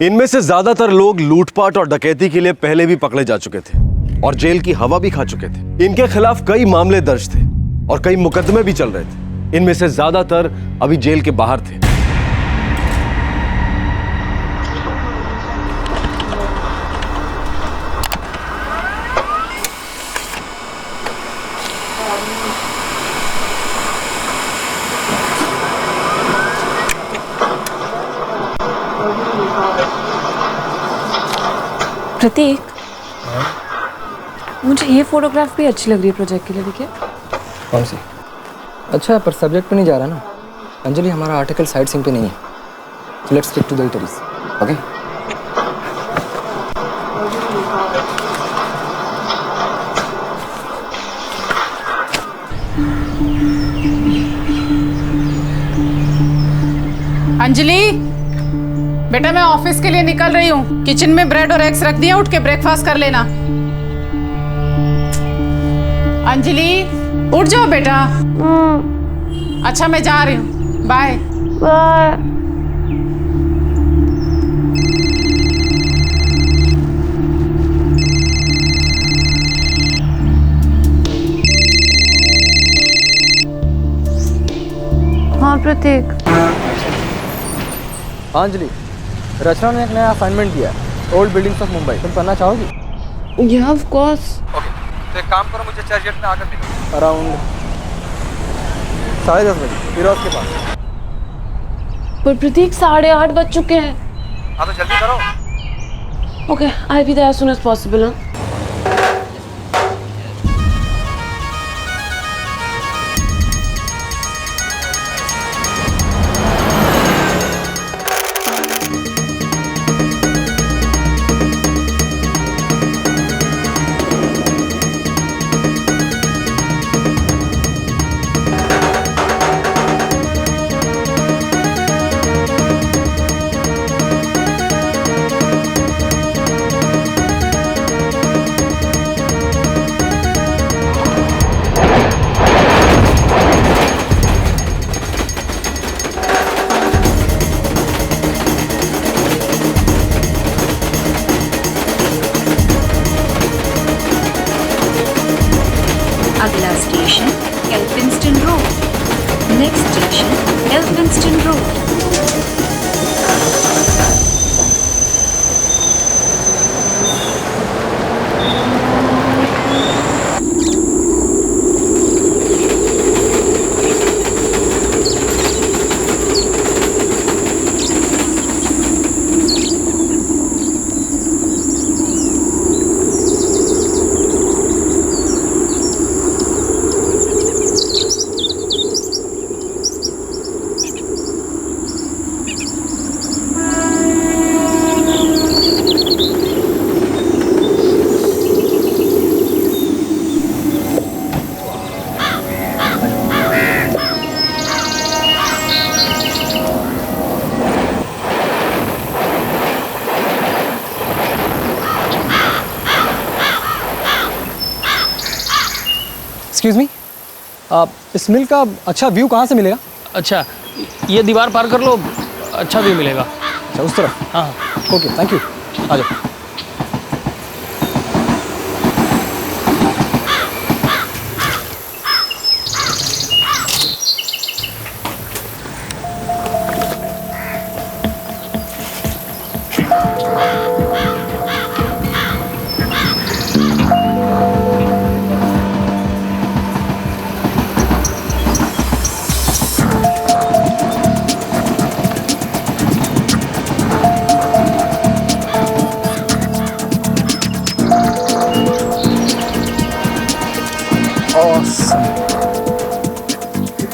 इनमें से ज्यादातर लोग लूटपाट और डकैती के लिए पहले भी पकड़े जा चुके थे और जेल की हवा भी खा चुके थे। इनके खिलाफ कई मामले दर्ज थे और कई मुकदमे भी चल रहे थे। इनमें से ज्यादातर अभी जेल के बाहर थे। प्रतीक, मुझे ये फोटोग्राफ भी अच्छी लग रही है प्रोजेक्ट के लिए। देखिए कौन सी? अच्छा, पर सब्जेक्ट पे नहीं जा रहा ना अंजलि, हमारा आर्टिकल साइड सीन पे नहीं है। Let's stick to the eateries, okay? Anjali, बेटा मैं ऑफिस के लिए निकल रही हूँ। किचन में ब्रेड और एग्स रख दिया, उठ के ब्रेकफास्ट कर लेना। अंजलि उठ जाओ बेटा। अच्छा मैं जा रही हूँ, बाय। हाँ प्रतीक। हाँ अंजलि, रचना ने एक नया असाइनमेंट दिया है, ओल्ड बिल्डिंग्स ऑफ मुंबई। तुम करना चाहोगी? या ऑफ कोर्स। ओके, तो एक काम करो, मुझे चर्चगेट में आकर मिलो अराउंड 10:30 बजे फिरोज के पास। पर प्रतीक 8:30 बज चुके हैं। हाँ तो जल्दी करो। Okay, I be there as soon as possible. अगला station Elphinstone road. Next station Elphinstone road. Excuse me, इस मिल का अच्छा व्यू कहाँ से मिलेगा? अच्छा, ये दीवार पार कर लो, अच्छा भी मिलेगा। अच्छा उस तरफ? हाँ ओके, थैंक यू। आ जाओ।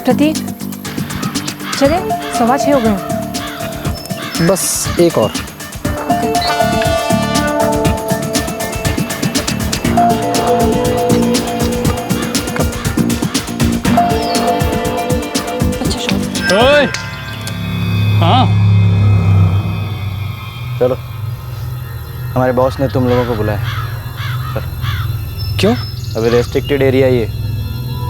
प्रतीक चले, 6:15 हो गए। बस एक और। अच्छा शॉट। ओए, हाँ चलो, हमारे बॉस ने तुम लोगों को बुलाया। क्यों? अभी रेस्ट्रिक्टेड एरिया ये,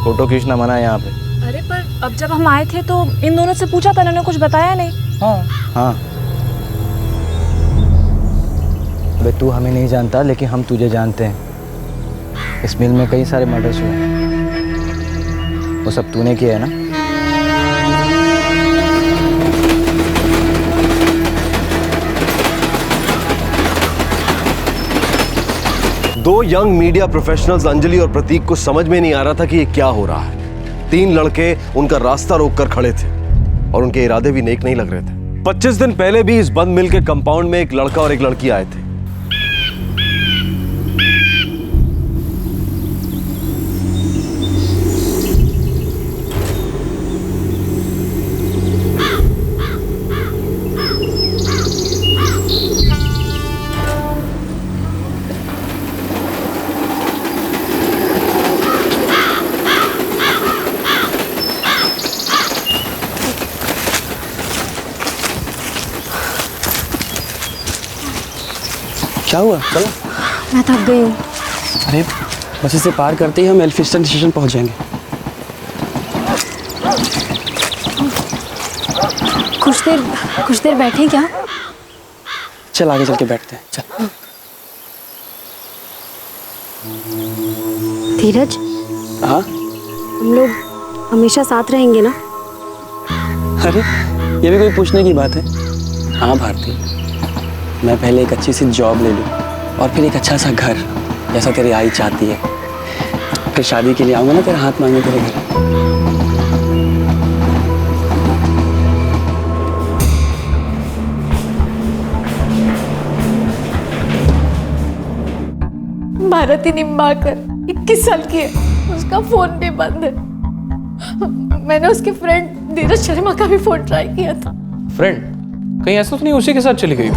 फोटो खींचना मना है यहाँ पे। अरे पर अब जब हम आए थे तो इन दोनों से पूछा था, इन्होंने कुछ बताया नहीं। हाँ हाँ, अबे तू हमें नहीं जानता, लेकिन हम तुझे जानते हैं। इस मिल में कई सारे मर्डर्स हुए हैं, वो सब तूने किया है ना? दो यंग मीडिया प्रोफेशनल्स अंजलि और प्रतीक को समझ में नहीं आ रहा था कि ये क्या हो रहा है। 3 लड़के उनका रास्ता रोककर खड़े थे और उनके इरादे भी नेक नहीं लग रहे थे। 25 दिन पहले भी इस बंद मिल के कंपाउंड में एक लड़का और एक लड़की आए थे। क्या हुआ? चलो। मैं थक गई हूँ। अरे बस इसे पार करते ही हम एल्फिंस्टन स्टेशन पहुंच जाएंगे। कुछ देर बैठे क्या? चल आगे चल के बैठते हैं। चल। धीरज, हाँ? हम लोग हमेशा साथ रहेंगे ना? अरे ये भी कोई पूछने की बात है? हाँ भारती, मैं पहले एक अच्छी सी जॉब ले लूँ और फिर एक अच्छा सा घर, जैसा तेरी आई चाहती है। फिर शादी के लिए आऊँगा ना तेरा हाथ मांगने तेरे घर। भारती निम्बाकर 21 साल की है, उसका फोन भी बंद है। मैंने उसके फ्रेंड धीरज शर्मा का भी फोन ट्राई किया था। फ्रेंड? कहीं ऐसा तो नहीं उसी के साथ चली गई?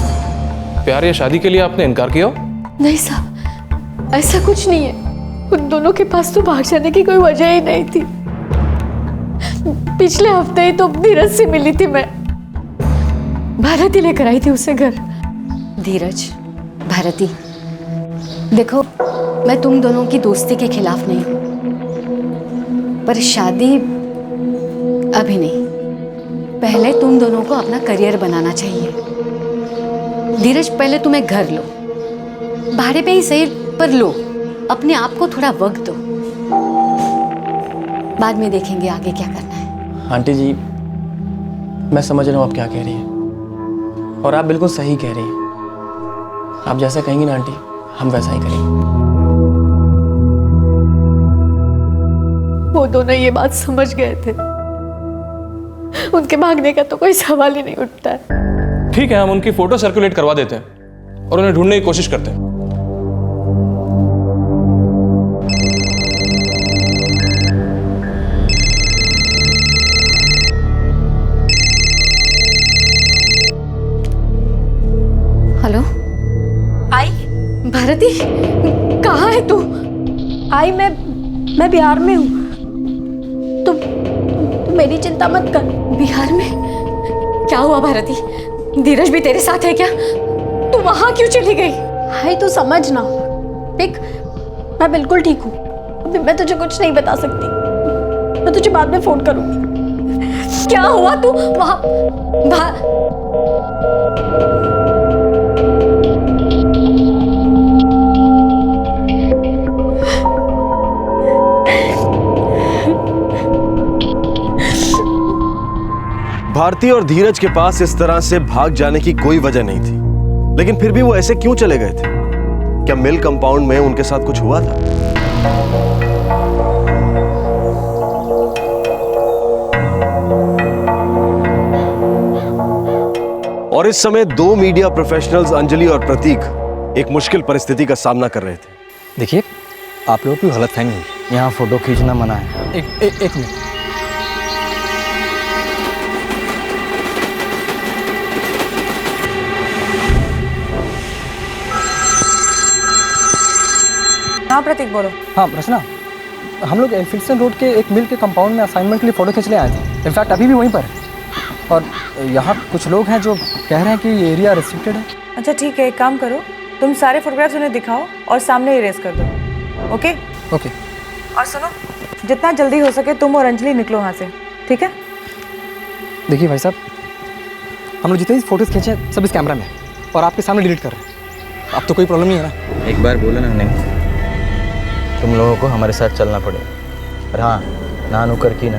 प्यार या शादी के लिए आपने इनकार किया हो? नहीं साहब, ऐसा कुछ नहीं है। उन दोनों के पास तो भाग जाने की कोई वजह ही नहीं थी। पिछले हफ्ते ही तो धीरज से मिली थी मैं। भारती लेकर आई थी उसे घर। धीरज, भारती, देखो मैं तुम दोनों की दोस्ती के खिलाफ नहीं हूँ, पर शादी अभी नहीं। पहले तुम दोनों को अपना करियर बनाना चाहिए। धीरज, पहले तुम एक घर लो, भाड़े पे ही सही पर लो। अपने आप को थोड़ा वक्त दो, बाद में देखेंगे आगे क्या करना है। आंटी जी, मैं समझ रहा हूँ आप क्या कह रही हैं और आप बिल्कुल सही कह रही हैं। आप जैसा कहेंगी ना आंटी, हम वैसा ही करेंगे। वो दोनों ये बात समझ गए थे। उनके भागने का तो कोई सवाल ही नहीं उठता है। ठीक है, हम उनकी फोटो सर्कुलेट करवा देते हैं और उन्हें ढूंढने की कोशिश करते हैं। हेलो, आई भारती, कहाँ है तू? आई मैं बिहार में हूँ। तू मेरी चिंता मत कर। बिहार में क्या हुआ भारती? धीरज भी तेरे साथ है क्या? तू वहां क्यों चली गई? हाय, तू समझ ना। देख, मैं बिल्कुल ठीक हूँ। अभी मैं तुझे कुछ नहीं बता सकती। मैं तुझे बाद में फोन करूंगी। क्या हुआ? तू वहां भारती और धीरज के पास इस तरह से भाग जाने की कोई वजह नहीं थी, लेकिन फिर भी वो ऐसे क्यों चले गए थे? क्या मिल कंपाउंड में उनके साथ कुछ हुआ था? और इस समय 2 मीडिया प्रोफेशनल्स अंजलि और प्रतीक एक मुश्किल परिस्थिति का सामना कर रहे थे। देखिए, आप लोगों की गलतफहमी है। यहाँ फोटो खींचना मना है। एक मिनट। हाँ प्रतीक, बोलो। हाँ रचना, हम लोग एल्फिंस्टन रोड के एक मिल के कंपाउंड में असाइनमेंट के लिए फ़ोटो खींचने आए थे। इनफैक्ट अभी भी वहीं पर है। और यहाँ कुछ लोग हैं जो कह रहे हैं कि ये एरिया रिस्ट्रिक्टेड है। अच्छा ठीक है, एक काम करो, तुम सारे फोटोग्राफ्स उन्हें दिखाओ और सामने इरेज कर दो। ओके? ओके। और सुनो, जितना जल्दी हो सके तुम और अंजलि निकलो वहाँ से, ठीक है? देखिए भाई साहब, हम लोग जितने भी फोटोज़ खींचे सब इस कैमरा में और आपके सामने डिलीट कर रहे हैं। अब तो कोई प्रॉब्लम नहीं है ना? एक बार बोला ना नहीं, तुम लोगों को हमारे साथ चलना पड़ेगा। पर हाँ, ना नुकर की ना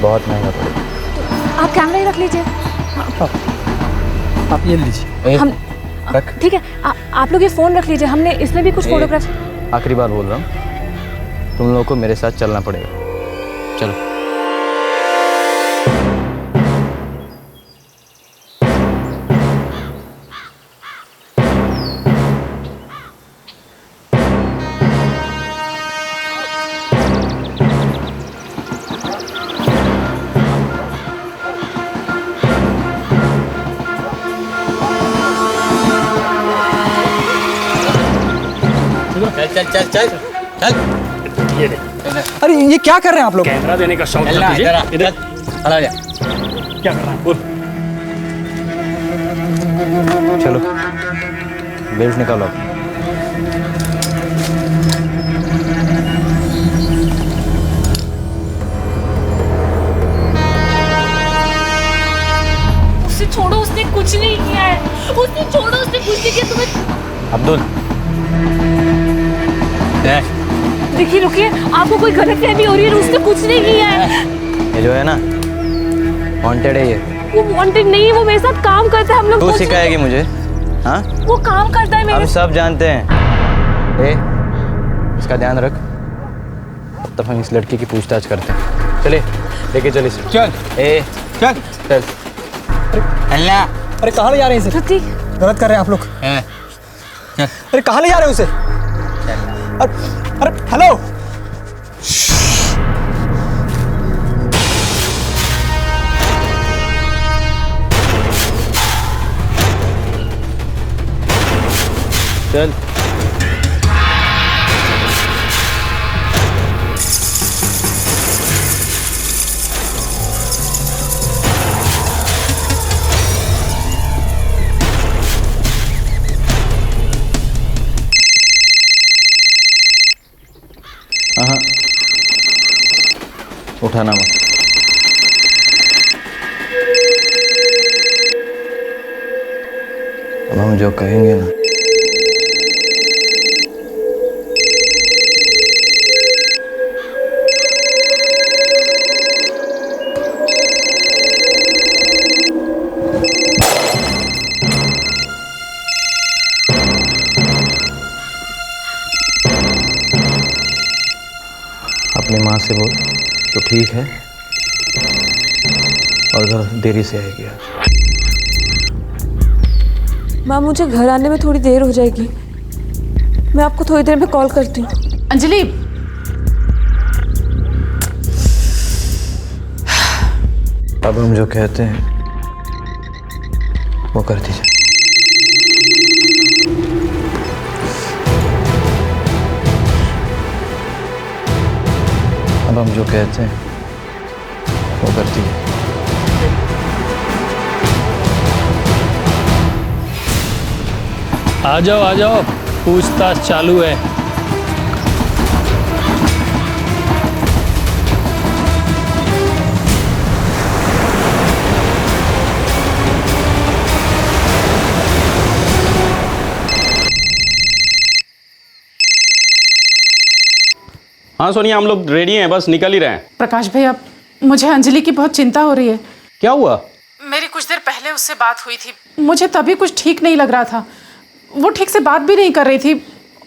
बहुत महंगा पड़ेगा। आप कैमरा ही रख लीजिए। आप ये लीजिए। हम रख। ठीक है, आप लोग ये फ़ोन रख लीजिए, हमने इसमें भी कुछ फोटोग्राफ। आखिरी बार बोल रहा हूँ, तुम लोगों को मेरे साथ चलना पड़ेगा। चलो। चल चल चल चल चल। ये देख। अरे ये क्या कर रहे हैं आप लोग? कैमरा देने का शौक था तुझे? इधर खड़ा हो जा। क्या कर रहा है? बोल। चलो बेल्ट निकालो। उसे छोड़ो, उसने कुछ नहीं किया है। उसने छोड़ो, उसने कुछ नहीं किया। तुम्हें अब्दुल देखिए, रुकिए, आपको कोई गलतफहमी हो रही है। उसने कुछ नहीं किया है। ये जो है ना, वांटेड है ये। वो वांटेड नहीं है, वो मेरे साथ काम करता है। हम लोग तू सिखाएगी मुझे? हाँ, वो काम करता है मेरे हम सब जानते हैं। ए, इसका ध्यान रख। तब हम इस लड़की की पूछताछ करते हैं। चले, लेके चल इसे। चल। ए चल चल। अल्लाह। अरे कहाँ ले जा रहे हैं इसे? प्रति गलत कर रहे हैं आप लोग। अरे कहाँ ले जा रहे हो उसे? अरे हेलो। चल। हाँ, उठाना मत। अब हम जो कहेंगे ना, अपनी माँ से बोल तो ठीक है, और घर देरी से आएगी आज। माँ, मुझे घर आने में थोड़ी देर हो जाएगी। मैं आपको थोड़ी देर में कॉल करती हूँ। अंजलि, अब हम जो कहते हैं वो कर दीजिए। अब हम जो कहते हैं वो कर दीजिए। आ जाओ, पूछताछ चालू है। हाँ सोनिया, हम लोग रेडी हैं, बस निकल ही रहे हैं। प्रकाश भैया, मुझे अंजलि की बहुत चिंता हो रही है। क्या हुआ? मेरी कुछ देर पहले उससे बात हुई थी। मुझे तभी कुछ ठीक नहीं लग रहा था। वो ठीक से बात भी नहीं कर रही थी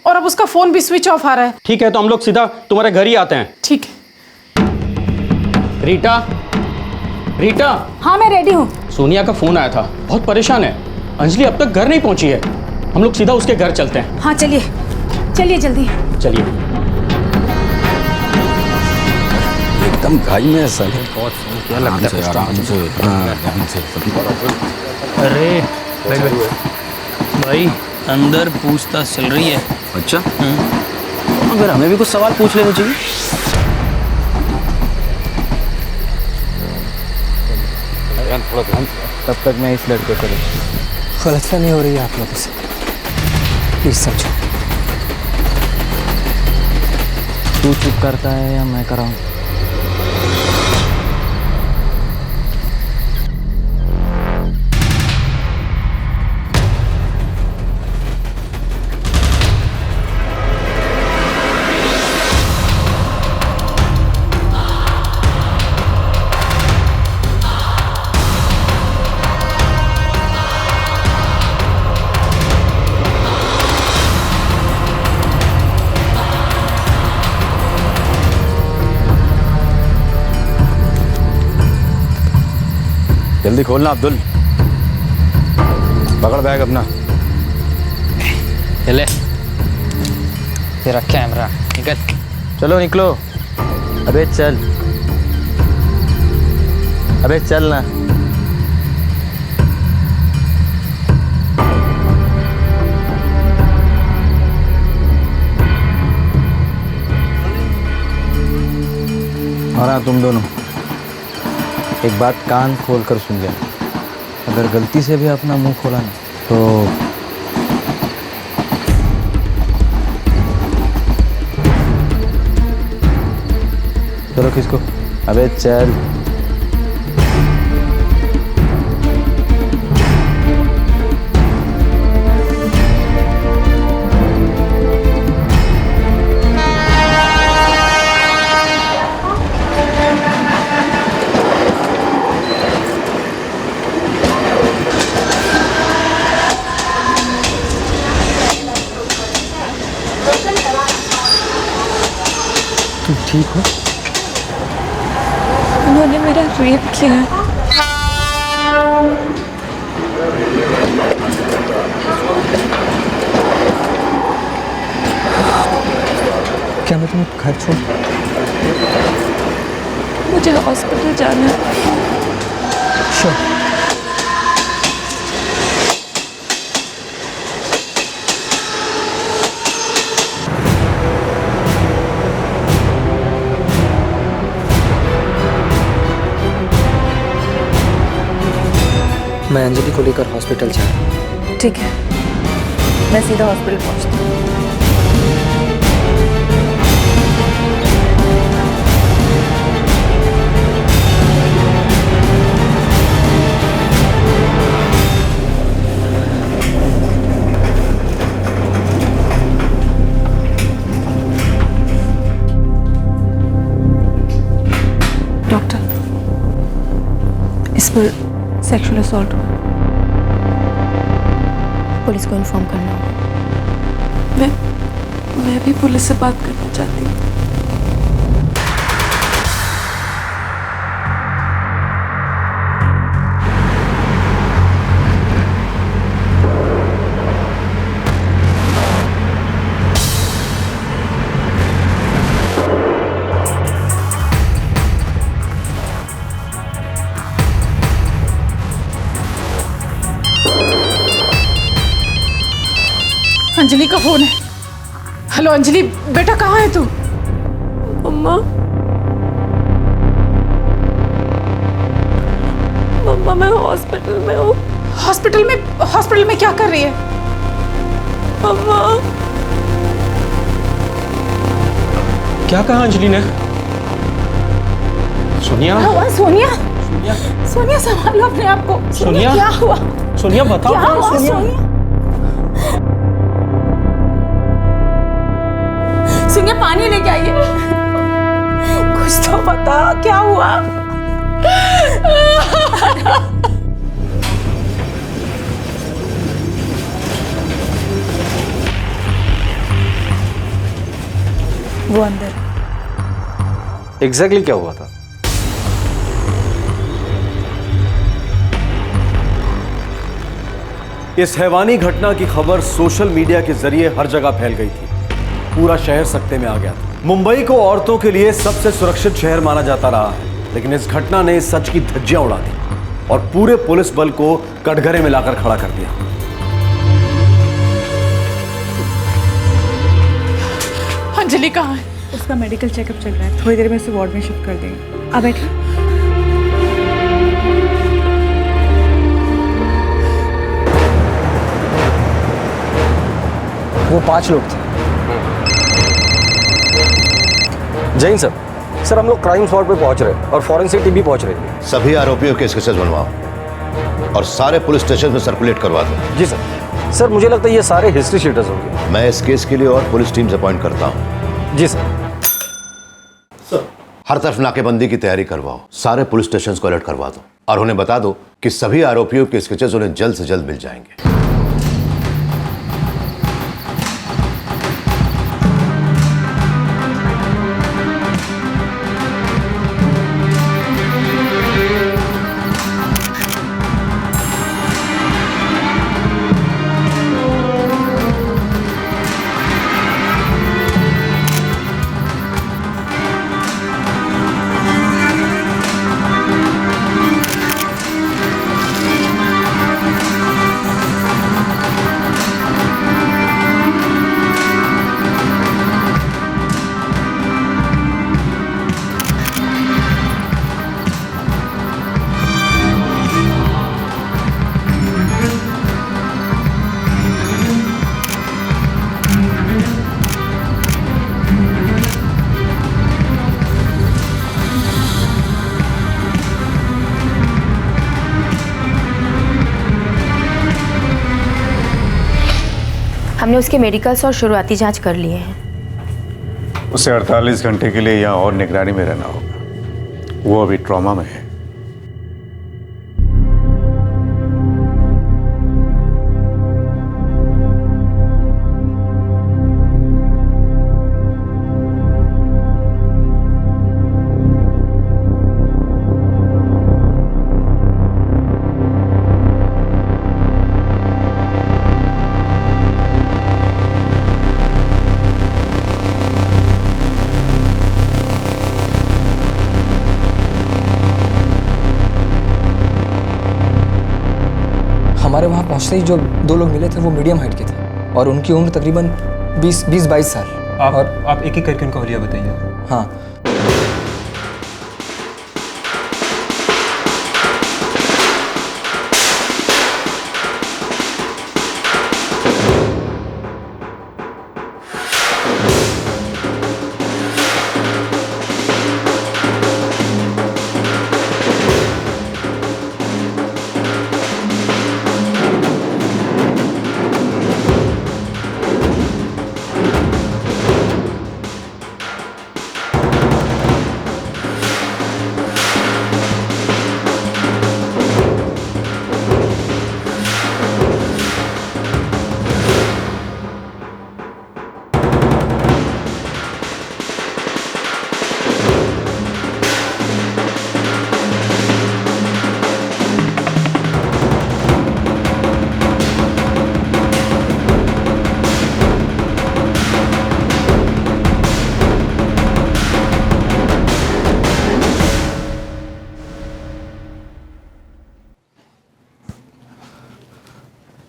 और अब उसका फ़ोन भी स्विच ऑफ आ रहा है। ठीक है, तो हम लोग सीधा तुम्हारे घर ही आते हैं। ठीक है। रीटा, रीटा। हाँ, मैं रेडी हूँ। सोनिया का फ़ोन आया था, बहुत परेशान है। अंजलि अब तक घर नहीं पहुंची है। हम लोग सीधा उसके घर चलते हैं। हाँ, चलिए चलिए जल्दी। चलिए। एकदम घाई में ऐसा क्या लगता है? अरे भाई, अंदर पूछताछ चल रही है। अच्छा, अगर हमें भी कुछ सवाल पूछ लेना चाहिए। तब तक मैं इस लड़के को गलतफहमी हो रही है आप लोगों से, प्लीज समझो। तू चुप करता है या मैं कराऊं? जल्दी खोलना अब्दुल, पकड़ बैग अपना। ले तेरा कैमरा निकल। चलो निकलो। अबे चल, अबे चल ना। और हाँ, तुम दोनों एक बात कान खोल कर सुन लेना, अगर गलती से भी अपना मुंह खोला ना तो चलो किसको। अबे चल। तुम ठीक हो? उन्होंने मेरा रेप किया है। क्या मैं तुम्हें घर छोड़? मुझे हॉस्पिटल जाना है। श्योर। मैं अंजलि को लेकर हॉस्पिटल जा रहा हूँ। ठीक है, मैं सीधा हॉस्पिटल पहुंचती हूँ। डॉक्टर, इस पर सेक्सुअल असॉल्ट हुआ। पुलिस को इन्फॉर्म करना होगा। मैं भी पुलिस से बात करना चाहती हूँ। अंजलि का फोन है। हेलो अंजलि, बेटा कहाँ है तू? मम्मा, मम्मा मैं हॉस्पिटल में हूँ। हॉस्पिटल में क्या कर रही है? मम्मा, क्या कहा अंजलि ने? सोनिया, सोनिया संभालो अपने आप को। सोनिया, क्या हुआ? सोनिया बताओ। क्या हुआ सोनिया? सोनिया पानी लेके आइए। कुछ तो बता, क्या हुआ? वो अंदर। एग्जैक्टली क्या हुआ था? इस हैवानी घटना की खबर सोशल मीडिया के जरिए हर जगह फैल गई थी। पूरा शहर सकते में आ गया था। मुंबई को औरतों के लिए सबसे सुरक्षित शहर माना जाता रहा है, लेकिन इस घटना ने सच की धज्जियां उड़ा दी और पूरे पुलिस बल को कटघरे में लाकर खड़ा कर दिया। अंजलि कहाँ है? उसका मेडिकल चेकअप चल रहा है, थोड़ी देर में उसे वार्ड में शिफ्ट कर देंगे। आप बैठिए। वो 5 लोग थे। जैन सर, हम लोग क्राइम स्पॉट पे पहुंच रहे हैं और फॉरेंसिक टीम भी पहुंच रही है। सभी आरोपियों के स्केचेस बनवाओ और सारे पुलिस स्टेशन में सर्कुलेट करवा दो। जी सर, मुझे लगता है ये सारे हिस्ट्री शीटर्स होंगे। मैं इस केस के लिए और पुलिस टीम्स अपॉइंट करता हूँ। जी सर। हर तरफ नाकेबंदी की तैयारी करवाओ, सारे पुलिस स्टेशन को अलर्ट करवा दो और उन्हें बता दो कि सभी आरोपियों के स्केचेस उन्हें जल्द से जल्द मिल जाएंगे। हमने उसके मेडिकल्स और शुरुआती जांच कर लिए हैं। उसे 48 घंटे के लिए यहाँ और निगरानी में रहना होगा। वो अभी ट्रॉमा में है। हमारे वहाँ पहुँचते ही जो 2 लोग मिले थे वो मीडियम हाइट के थे और उनकी उम्र तकरीबन 20-22 साल। आप एक एक करके उनका हुलिया बताइए। हाँ,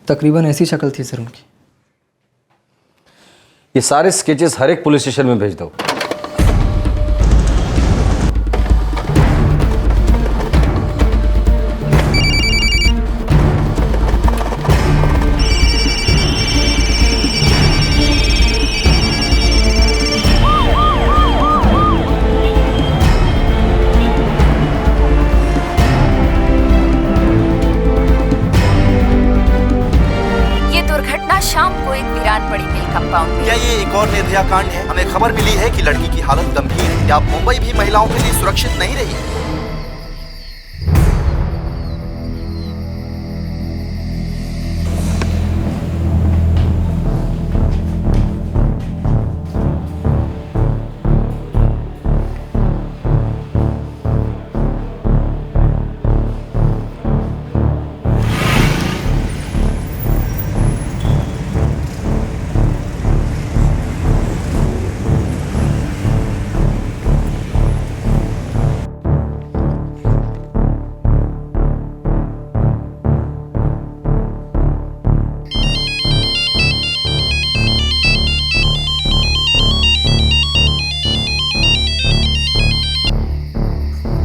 तकरीबन ऐसी शक्ल थी सर उनकी। ये सारे स्केचेस हर एक पुलिस स्टेशन में भेज दो। शाम को एक वीरान पड़ी मिल कंपाउंड में। क्या ये एक और निर्भया कांड है? हमें खबर मिली है कि लड़की की हालत गंभीर है। क्या मुंबई भी महिलाओं के लिए सुरक्षित नहीं रही?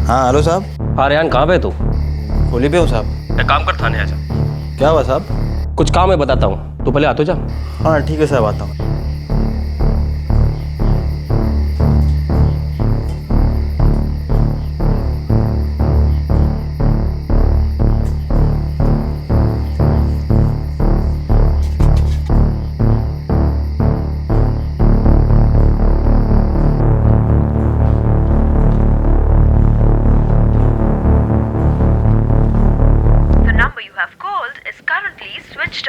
हाँ हेलो साहब। हाँ रेहान, कहाँ पे तू? होली पे हूँ साहब। एक काम कर, थाने आ जा। क्या हुआ साहब? कुछ काम है, बताता हूँ, तू पहले आ तो जा। हाँ ठीक है साहब, आता हूँ।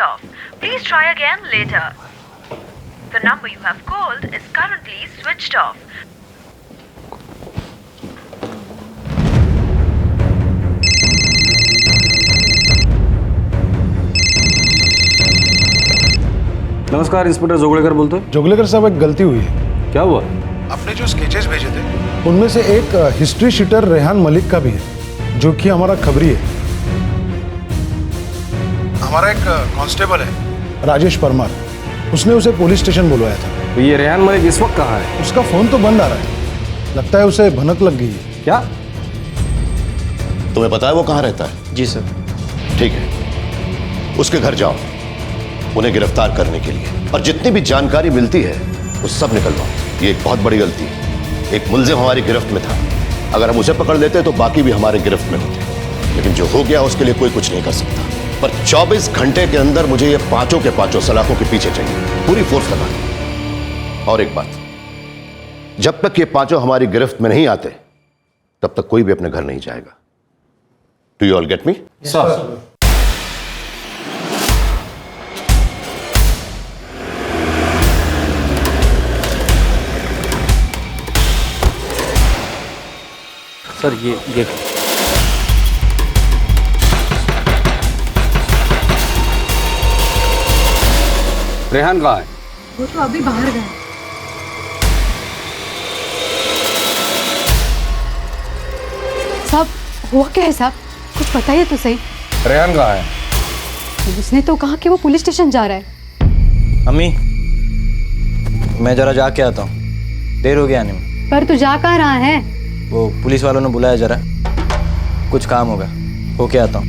Off. Please try again later. The number you have called is currently switched off. नमस्कार, इंस्पेक्टर जोगलेकर बोलते हैं। जोगलेकर साहब, एक गलती हुई है। क्या हुआ? आपने जो स्केचेस भेजे थे उनमें से एक हिस्ट्री शीटर रेहान मलिक का भी है, जो कि हमारा खबरी है। हमारा एक कांस्टेबल है राजेश परमार, उसने उसे पुलिस स्टेशन बुलवाया था। तो ये रेहान मलिक इस वक्त कहाँ है? उसका फोन तो बंद आ रहा है, लगता है उसे भनक लग गई है। क्या तुम्हें पता है वो कहाँ रहता है? जी सर। ठीक है, उसके घर जाओ उन्हें गिरफ्तार करने के लिए, और जितनी भी जानकारी मिलती है वो सब निकलवाओ। ये एक बहुत बड़ी गलती है। एक मुलजिम हमारी गिरफ्त में था, अगर हम उसे पकड़ लेते तो बाकी भी हमारे गिरफ्त में होते, लेकिन जो हो गया उसके लिए कोई कुछ नहीं कर सकता। पर 24 घंटे के अंदर मुझे ये पांचों के पांचों सलाखों के पीछे चाहिए, पूरी फोर्स लगा। और एक बात, जब तक ये पांचों हमारी गिरफ्त में नहीं आते तब तक कोई भी अपने घर नहीं जाएगा। Do you all get me? Sir. Sir ये रेहान कहाँ है? वो तो अभी बाहर गया। साहब हुआ क्या है साहब? कुछ बताइए तो सही। रेहान कहाँ है? उसने तो कहा कि वो पुलिस स्टेशन जा रहा है। अम्मी, मैं जरा जाके आता हूँ, देर हो गया आने में। पर तू जा कहाँ रहा है? वो पुलिस वालों ने बुलाया, जरा कुछ काम होगा, होके आता हूँ।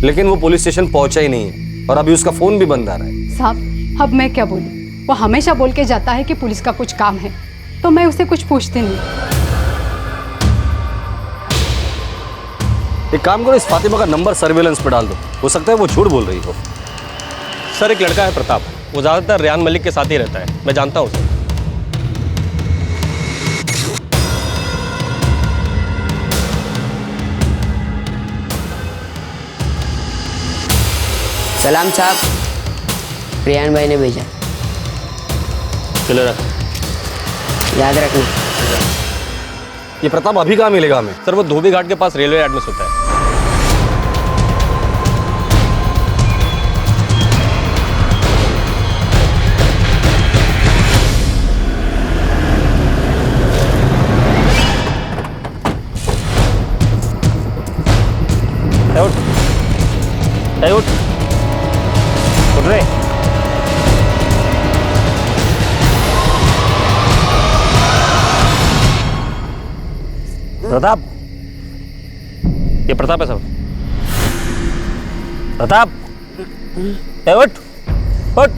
लेकिन वो पुलिस स्टेशन पहुंचा ही नहीं है और अभी उसका फोन भी बंद आ रहा है। साहब अब मैं क्या बोलूं? वो हमेशा बोल के जाता है कि पुलिस का कुछ काम है, तो मैं उसे कुछ पूछती नहीं। एक काम करो, इस फातिमा का नंबर सर्वेलेंस पे डाल दो, हो सकता है वो झूठ बोल रही हो। सर एक लड़का है प्रताप, वो ज़्यादातर रेहान मलिक के साथ ही रहता है, मैं जानता हूँ उसे। सलाम साहब, रेहान भाई ने भेजा। चलो रख, याद रखना। ये प्रताप अभी कहाँ मिलेगा हमें? सर वो धोबी घाट के पास रेलवे यार्ड में सोता है। उठ रहे। प्रताप, ये प्रताप है सब। प्रताप, उठ उठ।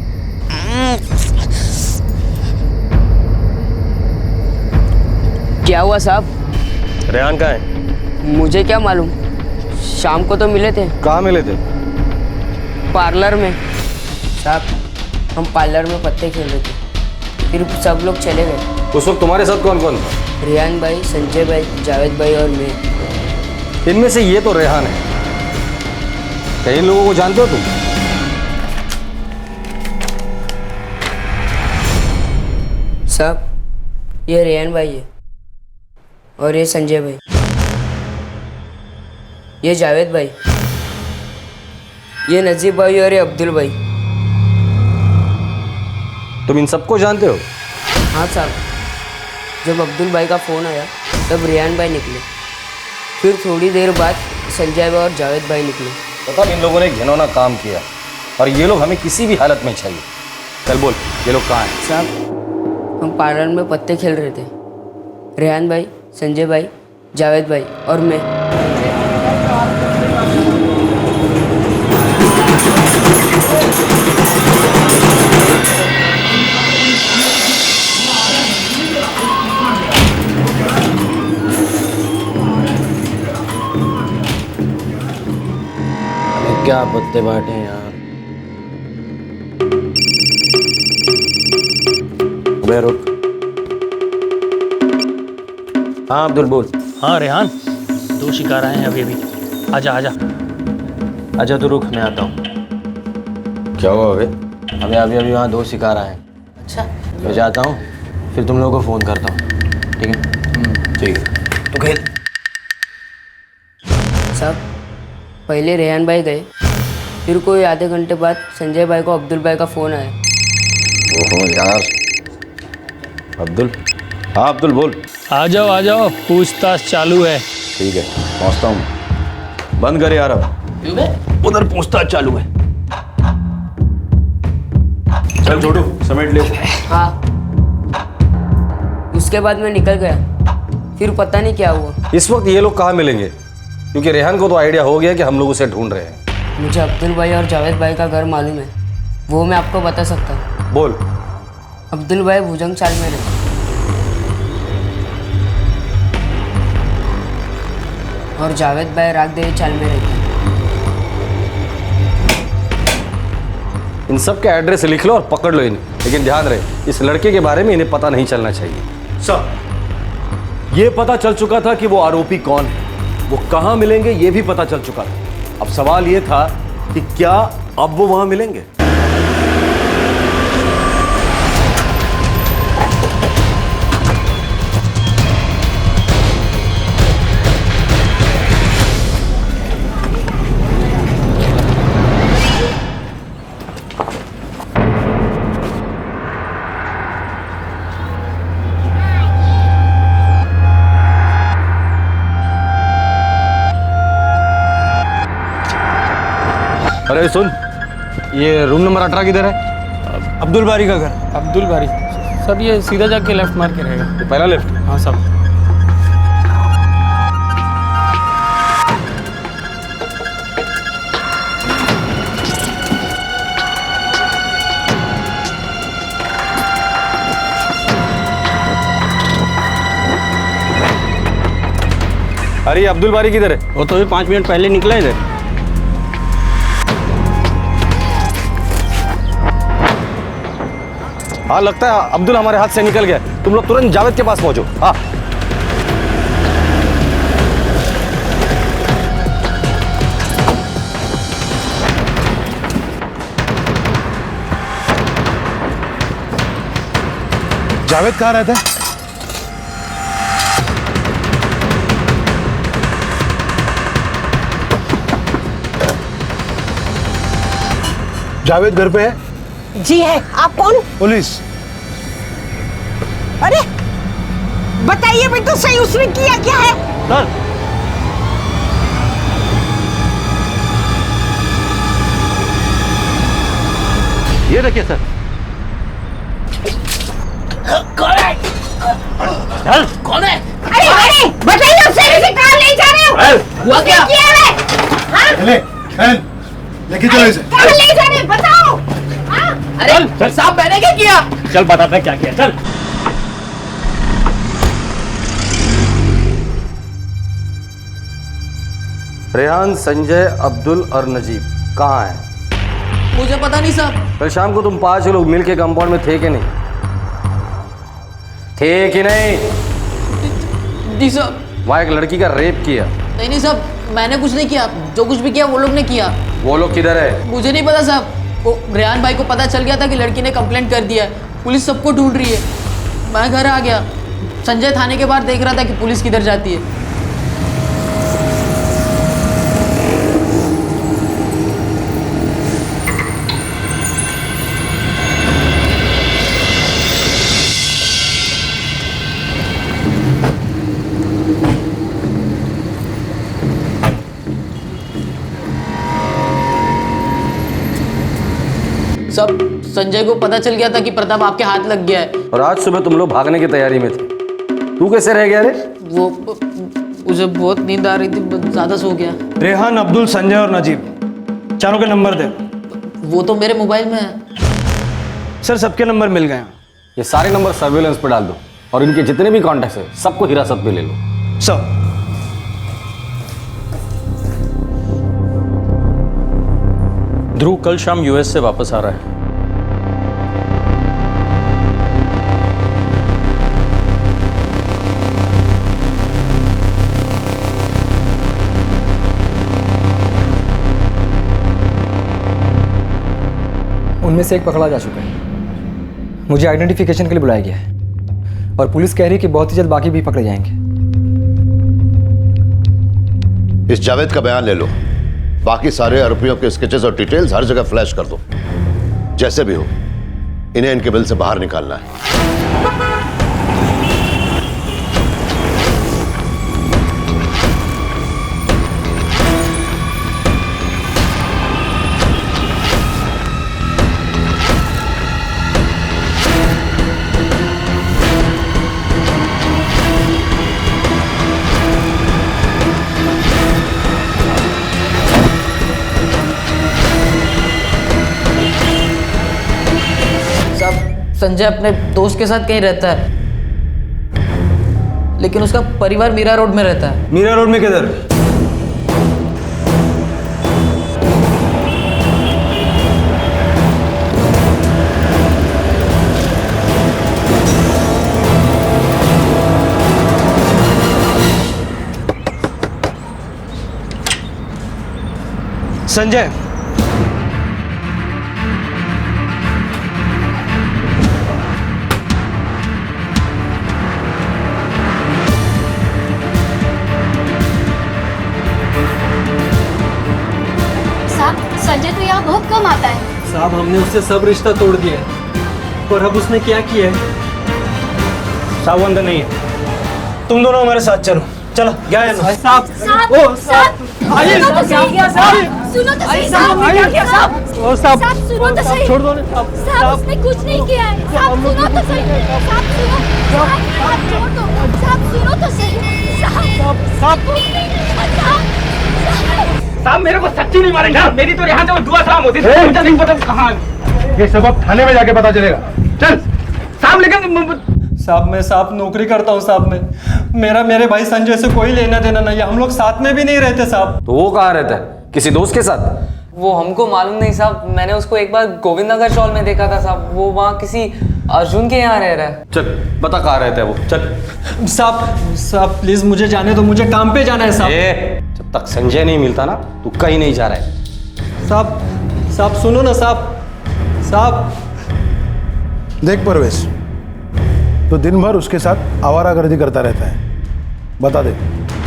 क्या हुआ साहब? रेहान कहाँ है? मुझे क्या मालूम, शाम को तो मिले थे। कहाँ मिले थे? पार्लर में। साहब हम पार्लर में पत्ते खेल रहे थे, फिर सब लोग चले गए। उस वक्त तुम्हारे साथ कौन कौन था? रेहान भाई, संजय भाई, जावेद भाई और मैं। इनमें से ये तो रेहान है, क्या इन लोगों को जानते हो तुम? साहब ये रेहान भाई है और ये संजय भाई, ये जावेद भाई, ये नजीब भाई और ये अब्दुल भाई। तुम इन सबको जानते हो? हाँ साहब, जब अब्दुल भाई का फ़ोन आया तब रेहान भाई निकले, फिर थोड़ी देर बाद संजय भाई और जावेद भाई निकले। पता इन लोगों ने घिनौना काम किया और ये लोग हमें किसी भी हालत में चाहिए। चल बोल, ये लोग कहाँ हैं? साहब हम पार्लर में पत्ते खेल रहे थे, रेहान भाई, संजय भाई, जावेद भाई और मैं। क्या पत्ते बांटे यार। अबे रुक। हाँ अब्दुल बोल। हाँ रेहान, 2 शिकार आए हैं अभी अभी। आजा आजा। अच्छा तू रुक, मैं आता हूँ। क्या हुआ अबे? अबे अभी अभी वहाँ 2 शिकार आए हैं। अच्छा मैं जाता हूँ, फिर तुम लोगों को फ़ोन करता हूँ, ठीक है? ठीक है, तो खेल। साहब पहले रेहान भाई गए, फिर कोई आधे घंटे बाद संजय भाई को अब्दुल भाई का फ़ोन आया। ओहो यार। अब्दुल? हाँ अब्दुल बोल। आ जाओ, पूछताछ चालू है। ठीक है, पहुँचता हूँ। बंद कर यार अब। उधर पूछताछ चालू है। चल छोटू, समेट ले। हाँ। उसके बाद मैं निकल गया, फिर पता नहीं क्या हुआ। इस वक्त ये लोग कहाँ मिलेंगे? क्योंकि रेहान को तो आइडिया हो गया कि हम लोग उसे ढूंढ रहे हैं। मुझे अब्दुल भाई और जावेद भाई का घर मालूम है, वो मैं आपको बता सकता हूँ। बोल। अब्दुल भाई भुजंग चाल में रहते और जावेद भाई रागदेवी चाल में रहते हैं। इन सब के एड्रेस लिख लो और पकड़ लो इन्हें, लेकिन ध्यान रहे इस लड़के के बारे में इन्हें पता नहीं चलना चाहिए। सर, ये पता चल चुका था कि वो आरोपी कौन है, वो कहां मिलेंगे ये भी पता चल चुका था। अब सवाल ये था कि क्या अब वो वहां मिलेंगे। अरे सुन, ये रूम नंबर 18 किधर है? अब्दुल बारी का घर। अब्दुल बारी सब, ये सीधा जाके लेफ्ट मार के रहेगा। ये पहला लेफ्ट? हाँ सब। अरे अब्दुल बारी किधर है? वो तो अभी 5 मिनट पहले निकला इधर। हाँ लगता है अब्दुल हमारे हाथ से निकल गया। तुम लोग तुरंत जावेद के पास पहुंचो। हाँ जावेद कहाँ रहता है? जावेद घर पे है? जी है। आप कौन? पुलिस। अरे बताइए भी तो सही, उसने किया क्या है? सर, ये देखिए सर। कौन है? कौन है? अरे बताइए उससे, इसे कहाँ ले जा रहे हो? हुआ क्या? लेके चलो इसे। कहाँ ले जा रहे हैं? बताओ। अरे साहब मैंने क्या किया? चल बताते हैं क्या किया, चल। रेहान, संजय, अब्दुल और नजीब कहाँ हैं? मुझे पता नहीं साहब। कल शाम को तुम 5 लोग मिल के कंपाउंड में थे कि नहीं? थे कि नहीं? जी साहब। वहाँ एक लड़की का रेप किया। नहीं साहब, मैंने कुछ नहीं किया। जो कुछ भी किया वो लोग ने किया। वो लोग किधर है? मुझे नहीं पता साहब। वो रेहान भाई को पता चल गया था कि लड़की ने कंप्लेंट कर दिया है, पुलिस सबको ढूंढ रही है। मैं घर आ गया, संजय थाने के बाहर देख रहा था कि पुलिस किधर जाती है। सब संजय को पता चल गया था कि प्रताप आपके हाथ लग गया है। और आज सुबह तुम लोग भागने की तैयारी में थे। तू कैसे रह गया रे? वो मुझे बहुत नींद आ रही थी, ज्यादा सो गया। रेहान, अब्दुल, संजय और नजीब, चारों के नंबर दे। वो तो मेरे मोबाइल में है। सर सबके नंबर मिल गए। ये सारे नंबर सर्विलेंस पे डाल दो और इनके जितने भी कॉन्टैक्ट्स हैं सबको हिरासत में ले लो। सर ध्रुव कल शाम यूएस से वापस आ रहा है। उनमें से एक पकड़ा जा चुका है। मुझे आइडेंटिफिकेशन के लिए बुलाया गया है और पुलिस कह रही है कि बहुत ही जल्द बाकी भी पकड़े जाएंगे। इस जावेद का बयान ले लो, बाकी सारे आरोपियों के स्केचेस और डिटेल्स हर जगह फ्लैश कर दो। जैसे भी हो इन्हें इनके बिल से बाहर निकालना है। संजय अपने दोस्त के साथ कहीं रहता है, लेकिन उसका परिवार मीरा रोड में रहता है। मीरा रोड में किधर? संजय, संजय तो यहाँ बहुत कम आता है। साहब हमने उससे सब रिश्ता तोड़ दिया है, और अब उसने क्या किया है? साहब अंदर नहीं है, तुम दोनों हमारे साथ चलो। चलो क्या है साहब, ओ साहब, आइए साहब, क्या किया साहब? सुनो तो सही साहब, क्या किया साहब? ओ साहब, सुनो तो सही, छोड़ दो ना साहब। साहब उसने कुछ नहीं किया है। साहब सुनो तो सही, साहब सुनो, साहब छोड़ दो, साहब सुनो तो सही, साहब कुछ नहीं किया, साहब मेरे को सच्ची नहीं मारेंगे। मेरी तो यहाँ से वो दुआ सलाम होती थी, मुझे नहीं पता कहाँ। ये सब अब थाने में जाके पता चलेगा। चल साहब लेकिन साहब मैं साहब नौकरी करता हूँ साहब। मैं मेरे भाई संजय से कोई लेना देना नहीं है। हम लोग साथ में भी नहीं रहते साहब। तो वो कहाँ रहता है? किसी दोस्त के साथ? वो हमको मालूम नहीं साहब। मैंने उसको एक बार गोविंद नगर चौल में देखा था साहब। वो वहाँ किसी अर्जुन के यहाँ रह रहा है। चल बता कहाँ रहता है वो, चल। साहब प्लीज मुझे जाने दो, मुझे काम पे जाना है साहब। जब तक संजय नहीं मिलता ना तू कहीं नहीं जा रहा है। साहब सुनो ना साहब। देख परवेश, तो दिन भर उसके साथ आवारागर्दी करता रहता है। बता दे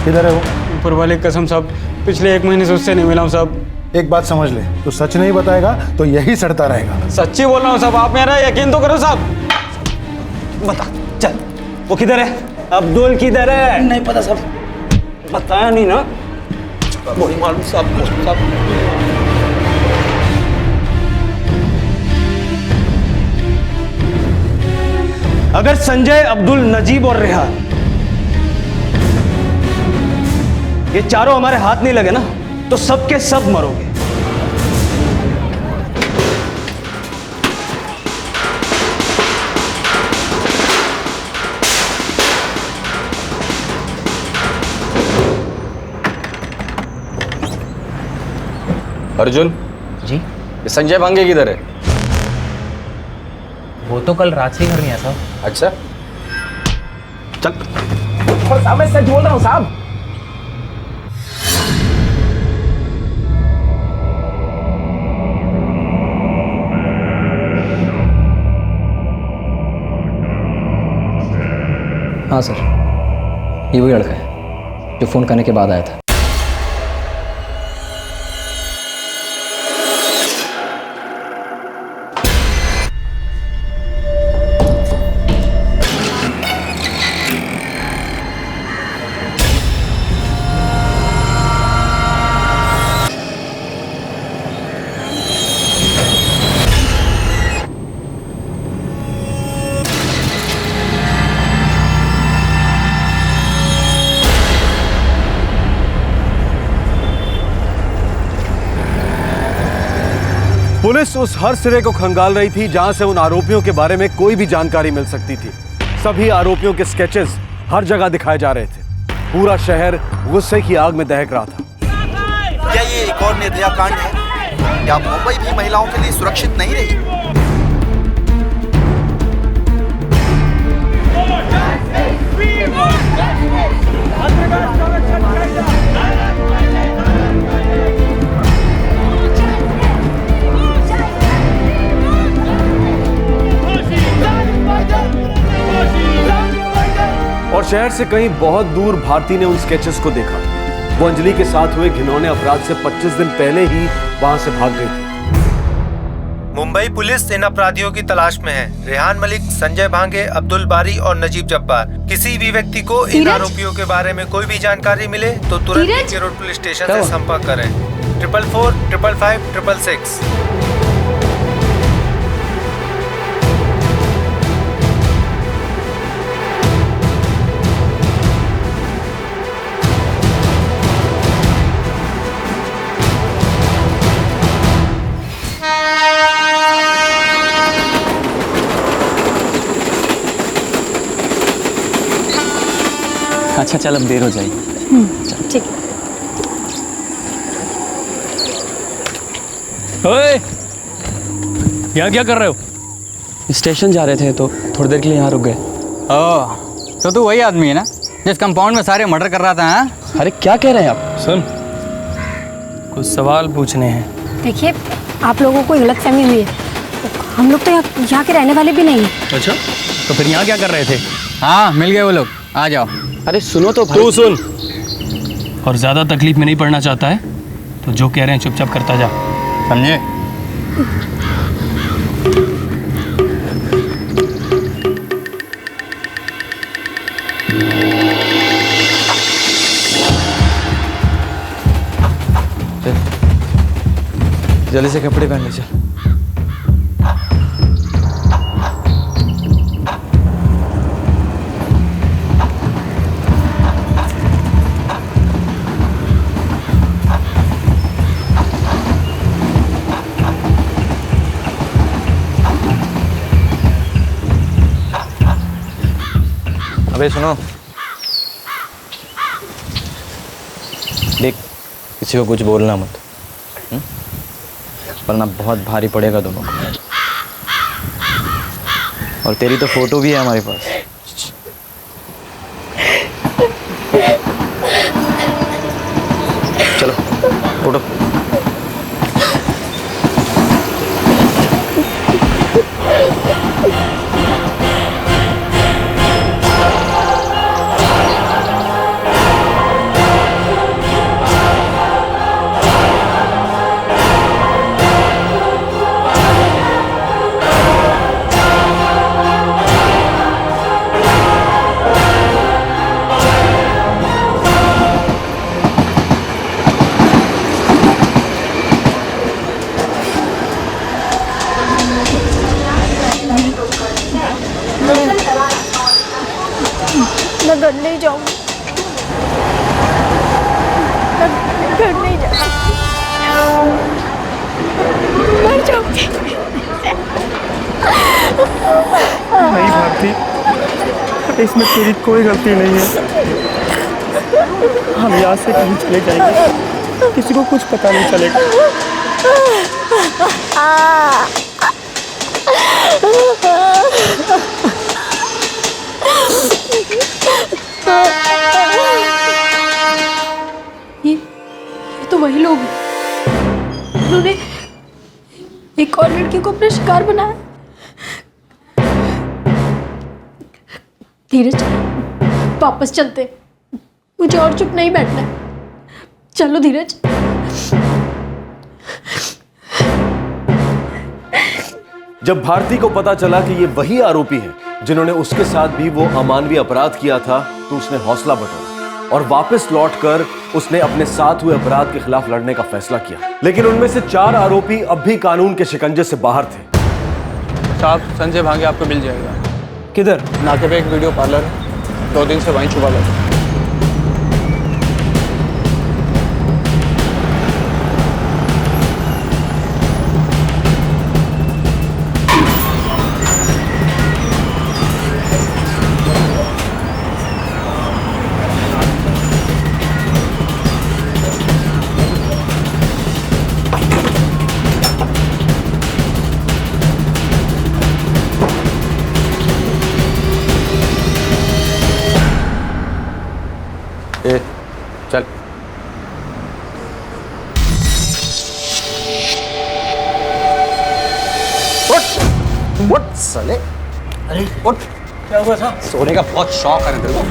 किधर है वो? ऊपर वाले कसम साहब, पिछले 1 महीने से उससे नहीं मिला हूँ साहब। एक बात समझ ले, तो सच नहीं बताएगा तो यही सड़ता रहेगा। सच्ची बोल रहा हूँ साहब, आप मेरा यकीन तो करो साहब। बता चल, वो किधर है? अब्दुल किधर है? नहीं पता साहब। बताया नहीं ना? वही मालूम साहब। अगर संजय, अब्दुल, नजीब और रेहान ये चारों हमारे हाथ नहीं लगे ना तो सबके सब मरोगे। अर्जुन जी, ये संजय भांगे किधर है? वो तो कल रात से ही घर में है साहब। अच्छा चल। साहब मैं सच बोल रहा हूँ साहब। हाँ सर, ये वही लड़का है जो फ़ोन करने के बाद आया था। पुलिस उस हर सिरे को खंगाल रही थी जहां से उन आरोपियों के बारे में कोई भी जानकारी मिल सकती थी। सभी आरोपियों के स्केचेस हर जगह दिखाए जा रहे थे। पूरा शहर गुस्से की आग में दहक रहा था। क्या ये एक और निर्भया कांड है? क्या मुंबई भी महिलाओं के लिए सुरक्षित नहीं रही? और शहर से कहीं बहुत दूर भारती ने उन स्केचेस को देखा। वो अंजलि के साथ हुए घिनौने अपराध से 25 दिन पहले ही वहां से भाग गई थी। मुंबई पुलिस इन अपराधियों की तलाश में है। रेहान मलिक, संजय भांगे, अब्दुल बारी और नजीब जब्बार। किसी भी व्यक्ति को इन आरोपियों के बारे में कोई भी जानकारी मिले तो तुरंत के रोड पुलिस स्टेशन से संपर्क करें। 444 555 666। अच्छा चल, अब देर हो जाएगी। ठीक। ओए, यहाँ क्या कर रहे हो? स्टेशन जा रहे थे तो थोड़ी देर के लिए यहाँ रुक गए। ओह, तो तू वही आदमी है ना जिस कंपाउंड में सारे मर्डर कर रहा था? हाँ? अरे क्या कह रहे हैं आप? सुन, कुछ सवाल पूछने हैं। देखिए, आप लोगों को गलतफहमी हुई है। हम लोग तो यहाँ के रहने वाले भी नहीं हैं। अच्छा, तो फिर यहाँ क्या कर रहे थे? हाँ, मिल गए वो लोग, आ जाओ। अरे सुनो तो भाई। तू सुन, और ज़्यादा तकलीफ में नहीं पड़ना चाहता है तो जो कह रहे हैं चुपचाप करता जा, समझे? जल्दी से कपड़े पहन ले चल। अबे सुनो, देख किसी को कुछ बोलना मत, वरना बहुत भारी पड़ेगा दोनों को। और तेरी तो फोटो भी है हमारे पास। चलो फोटो। मैं घर नहीं जाऊंगी, घर नहीं जाऊंगी, मर जाऊंगी। नहीं भारती, इसमें तेरी कोई गलती नहीं है। हम यहाँ से कहीं चले जाएंगे, किसी को कुछ पता नहीं चलेगा। ये तो वही लोग हैं, उन्होंने एक और लड़की को अपना शिकार बनाया। धीरज, वापस चलते, मुझे और चुप नहीं बैठना है। चलो धीरज। जब भारती को पता चला कि ये वही आरोपी हैं जिन्होंने उसके साथ भी वो अमानवीय अपराध किया था, तो उसने हौसला बटोरा और वापस लौटकर उसने अपने साथ हुए अपराध के खिलाफ लड़ने का फैसला किया। लेकिन उनमें से 4 आरोपी अब भी कानून के शिकंजे से बाहर थे। साहब, संजय भांगे आपको मिल जाएगा। किधर? नाके पे एक वीडियो पार्लर है, 2 दिन से वहीं छुपा हुआ है। चल। उठ साले, अरे उठ। क्या हुआ था? सोने का बहुत शौक है तेरे को।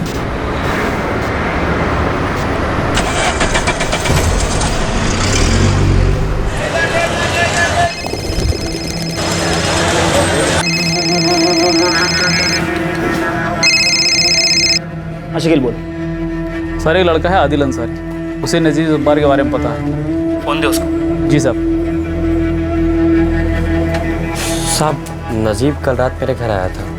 शकील बोल। सर, एक लड़का है आदिल अंसारी, उसे नजीब जब्बार के बारे में पता है। फोन दे उसको। जी साहब। साहब, नजीब कल रात मेरे घर आया था।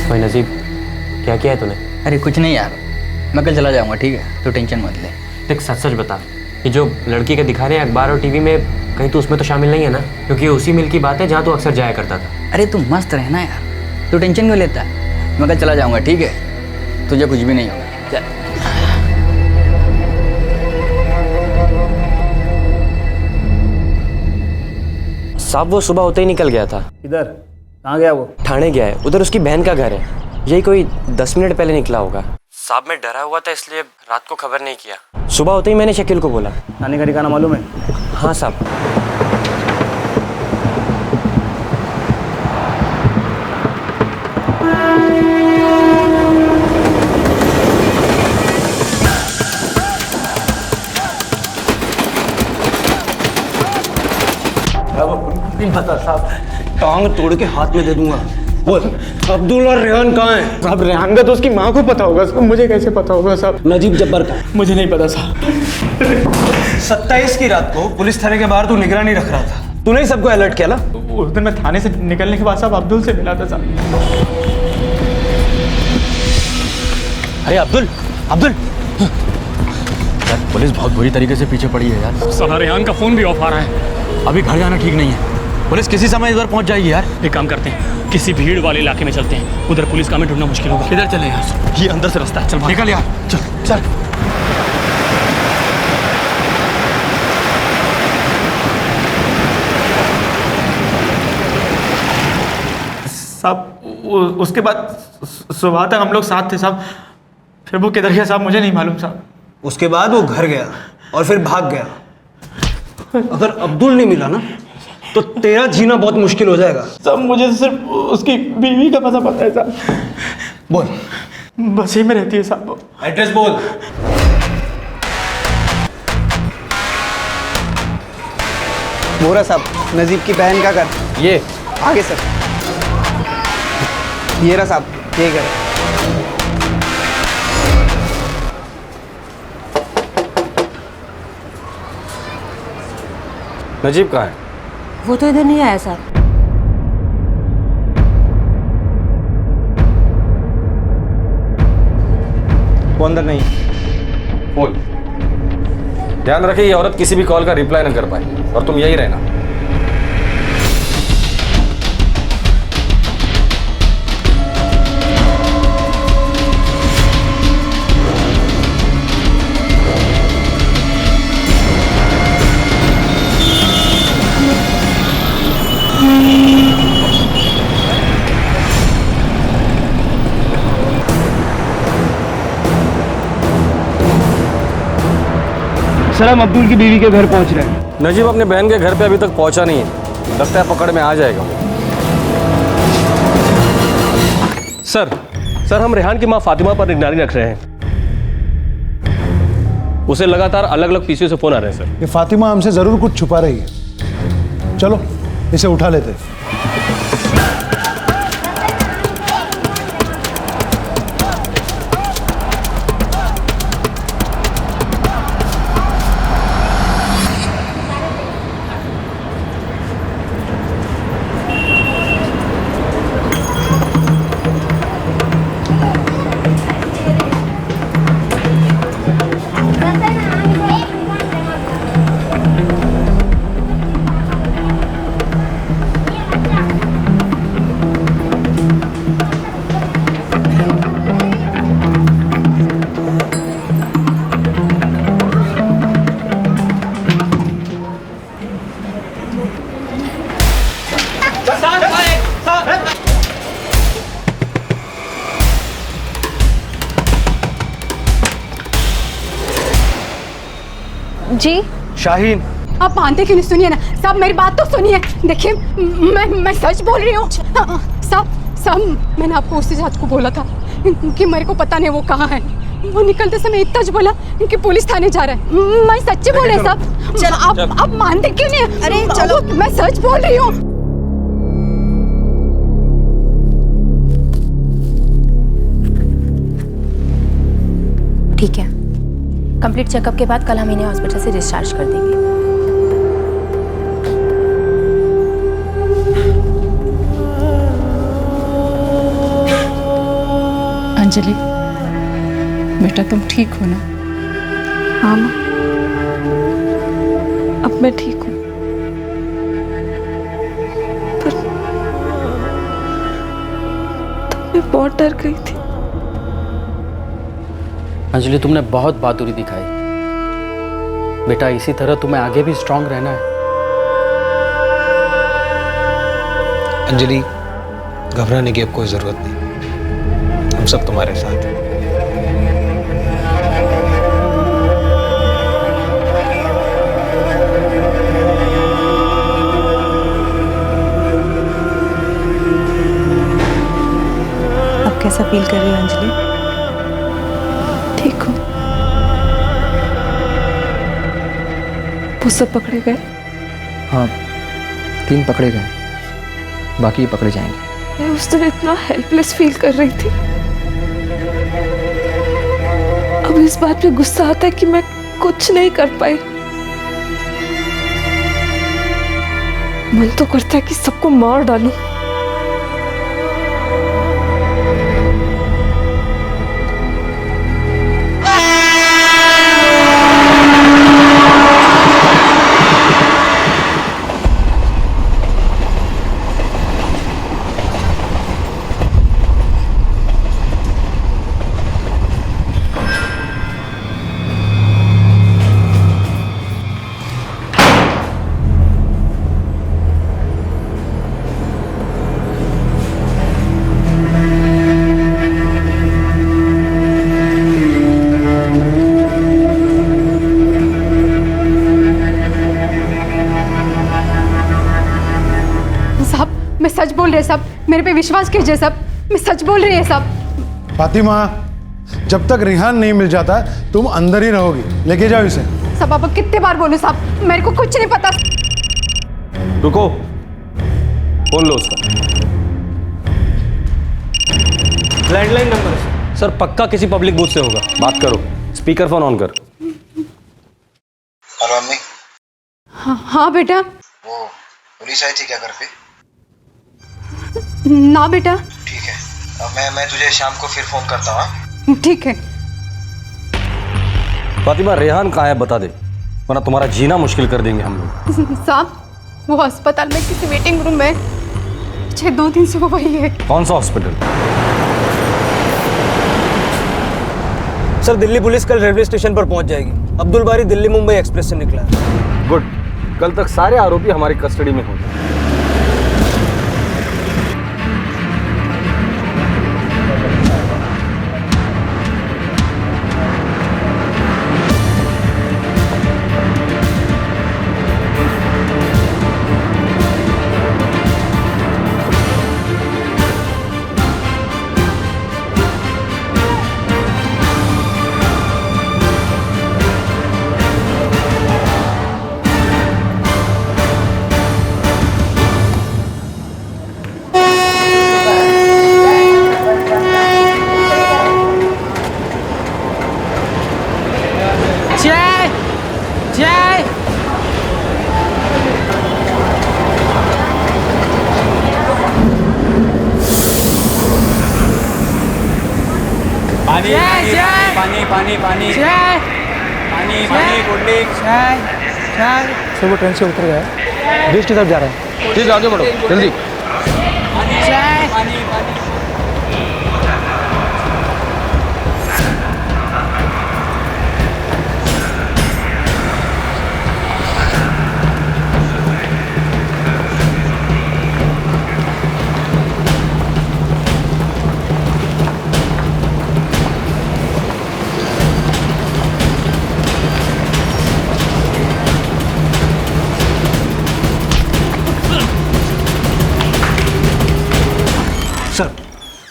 भाई नजीब, क्या किया है तूने? अरे कुछ नहीं यार, मैं कल चला जाऊंगा, ठीक है? तो टेंशन मत ले। देख, सच सच बता, ये जो लड़की का दिखा रहे हैं अखबार और टीवी में, कहीं तो उसमें तो शामिल नहीं है ना? क्योंकि उसी मिल की बात है जहाँ तू अक्सर जाया करता था। अरे तू मस्त रहना यार, तू टेंशन क्यों लेता है? मैं कल चला जाऊंगा, ठीक है? तुझे कुछ भी नहीं होगा। साहब वो सुबह होते ही निकल गया था। इधर कहाँ गया वो? थाने गया है, उधर उसकी बहन का घर है। यही कोई 10 मिनट पहले निकला होगा। साहब मैं डरा हुआ था इसलिए रात को खबर नहीं किया। सुबह होते ही मैंने शकील को बोला। थाने का ठिकाना मालूम है? हाँ साहब। नहीं पता साहब, टांग तोड़ के हाथ में दे दूंगा। बोल, अब्दुल और रेहान कहाँ हैं? साहब रेहान का तो उसकी माँ को पता होगा, मुझे कैसे पता होगा साहब? नजीब जब्बार का? मुझे नहीं पता साहब। 27 की रात को पुलिस थाने के बाहर तू निगरानी रख रहा था, तूने ही सबको अलर्ट किया ना? उस दिन मैं थाने से निकलने के बाद साहब अब्दुल से मिला था साहब। अरे अब्दुल, अब्दुल यार पुलिस बहुत बुरी तरीके से पीछे पड़ी है यार। साला रेहान का फोन भी ऑफ आ रहा है। अभी घर जाना ठीक नहीं है, पुलिस किसी समय इधर पहुंच जाएगी यार। एक काम करते हैं, किसी भीड़ वाले इलाके में चलते हैं, उधर पुलिस का हमें ढूंढना मुश्किल होगा। इधर चले यार, ये अंदर से रास्ता है। चल निकल यार, चल चल। साहब उसके बाद सुबह तक हम लोग साथ थे साहब, फिर वो किधर गया साहब मुझे नहीं मालूम साहब। उसके बाद वो घर गया और फिर भाग गया। अगर अब्दुल नहीं मिला ना तो तेरा जीना बहुत मुश्किल हो जाएगा। साहब मुझे सिर्फ उसकी बीवी का पता है साहब। बोल। बस ही में रहती है साहब। एड्रेस बोल। मोहरा साहब, नजीब की बहन का घर ये आगे सर। ये रहा साहब, ये घर। नजीब कहाँ है? वो तो इधर नहीं आया साहब। वो अंदर नहीं। बोल। ध्यान रखिए ये औरत किसी भी कॉल का रिप्लाई न कर पाए और तुम यही रहना। सर हम अब्दुल की बीवी के घर पहुंच रहे हैं। नजीब अपने बहन के घर पे अभी तक पहुंचा नहीं है, लगता है पकड़ में आ जाएगा वो। सर हम रेहान की मां फातिमा पर निगरानी रख रहे हैं। उसे लगातार अलग अलग पीसीओ से फोन आ रहे हैं सर। ये फातिमा हमसे जरूर कुछ छुपा रही है। चलो इसे उठा लेते हैं। जी शाहीन, आप मानते क्यों नहीं? सुनिए ना साहब, मेरी बात तो सुनिए। देखिए मैं सच बोल रही हूँ साहब, मैंने आपको उसी रात को बोला था कि मेरे को पता नहीं वो कहाँ है। वो निकलते समय इतना जो बोला कि पुलिस थाने जा रहा है। मैं सच्ची बोल रही हूँ साहब। आप मानते क्यों नहीं? अरे चलो, मैं सच बोल रही हूँ। ठीक है, कंप्लीट चेकअप के बाद कल हम इन्हें हॉस्पिटल से डिस्चार्ज कर देंगे। अंजलि बेटा, तुम ठीक हो ना? हाँ माँ, अब मैं ठीक हूँ। पर तब मैं बहुत डर गई थी। अंजलि तुमने बहुत बहादुरी दिखाई बेटा, इसी तरह तुम्हें आगे भी स्ट्रांग रहना है। अंजलि, घबराने की अब कोई ज़रूरत नहीं, हम सब तुम्हारे साथ हैं। अब कैसा फील कर रही हो अंजलि? ठीक हो? वो सब पकड़े गए? हाँ, 3 पकड़े गए, बाकी पकड़े जाएंगे। मैं उस दिन इतना हेल्पलेस फील कर रही थी। अब इस बात पे गुस्सा आता है कि मैं कुछ नहीं कर पाई। मन तो करता है कि सबको मार डालूं। सच बोल रहे सब, मेरे पे विश्वास कीजिए सब, मैं सच बोल रही है सब। फातिमा, जब तक रिहान नहीं मिल जाता तुम अंदर ही रहोगी। लेके जाओ इसे। सब अब कितने बार बोलूं साहब, मेरे को कुछ नहीं पता। रुको, फोन लो उसका। लैंडलाइन नंबर सर, पक्का किसी पब्लिक बूथ से होगा। बात करो, स्पीकर फोन ऑन कर। हेलो अम्मी। हाँ बेटा। वो पुलिस आई थी क्या घर पे? ना बेटा। ठीक है, मैं तुझे शाम को फिर फोन करता हूँ। ठीक है। फातिमा, रेहान कहाँ है बता दे, वरना तुम्हारा जीना मुश्किल कर देंगे हम लोग। साहब, वो अस्पताल में किसी वेटिंग रूम में 2 दिन से वो वही है। कौन सा हॉस्पिटल? सर, दिल्ली पुलिस कल रेलवे स्टेशन पर पहुंच जाएगी। अब्दुल बारी दिल्ली मुंबई एक्सप्रेस से निकला है। गुड, कल तक सारे आरोपी हमारी कस्टडी में होंगे। सर, वो ट्रेन से उतर गया है, ब्रिज की तरफ जा रहा है। ठीक है, आगे बढ़ो जल्दी। सर,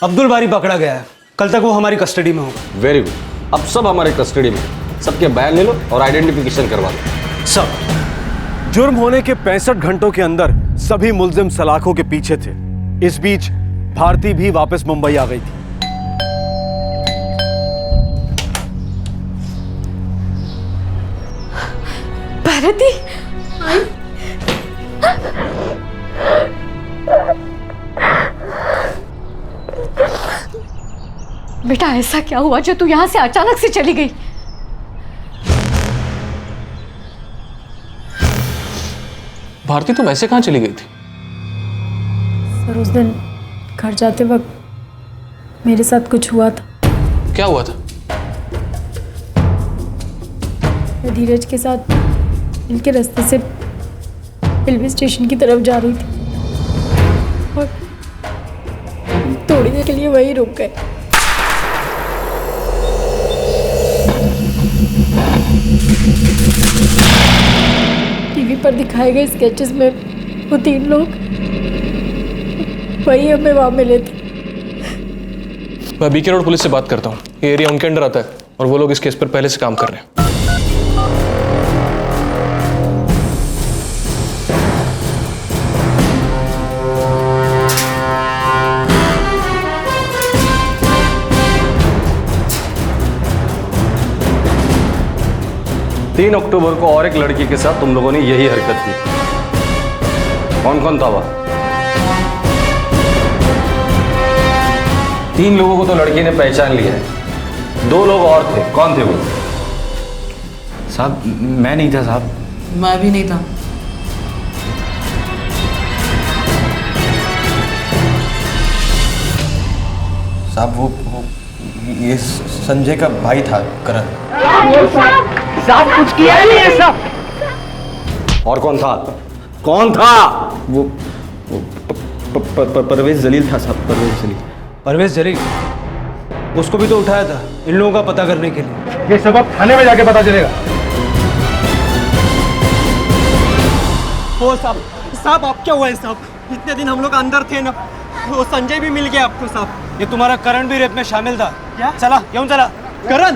अब्दुल बारी पकड़ा गया है। कल तक वो हमारी कस्टडी में होगा। वेरी गुड, अब सब हमारे कस्टडी में। सबके बयान ले लो और आइडेंटिफिकेशन करवा लो। सब। जुर्म होने के 65 घंटों के अंदर सभी मुल्जिम सलाखों के पीछे थे। इस बीच भारती भी वापस मुंबई आ गई थी। भारती, बेटा ऐसा क्या हुआ जो तू यहाँ से अचानक से चली गई? भारती, तुम ऐसे कहाँ चली गई थी? सर, उस दिन घर जाते वक्त मेरे साथ कुछ हुआ था। क्या हुआ था? मैं धीरज के साथ इनके रास्ते से रेलवे स्टेशन की तरफ जा रही थी और थोड़ी देर के लिए वहीं रुक गए। टीवी पर दिखाए गए स्केचेस में वो 3 लोग वही हमें वहाँ मिले थे। मैं बीके रोड पुलिस से बात करता हूँ। ये एरिया उनके अंडर आता है और वो लोग इस केस पर पहले से काम कर रहे हैं। तीन अक्टूबर को और एक लड़की के साथ तुम लोगों ने यही हरकत की। कौन कौन था वह? 3 लोगों को तो लड़की ने पहचान लिया है, 2 लोग और थे। कौन थे वो? साहब मैं नहीं था साहब। मैं भी नहीं था। साहब वो ये संजय का भाई था करण। साहब कुछ किया नहीं है साहब। और कौन था? कौन था? वो परवेज जलील था साहब। परवेज जलील उसको भी तो उठाया था इन लोगों का पता करने के लिए। ये सब अब थाने में जाके पता चलेगा। ओ साहब आप क्या हुआ है साहब? इतने दिन हम लोग अंदर थे ना, वो संजय भी मिल गया आपको साहब। ये तुम्हारा करण भी रेप में शामिल था क्या? चला क्यों चला करण?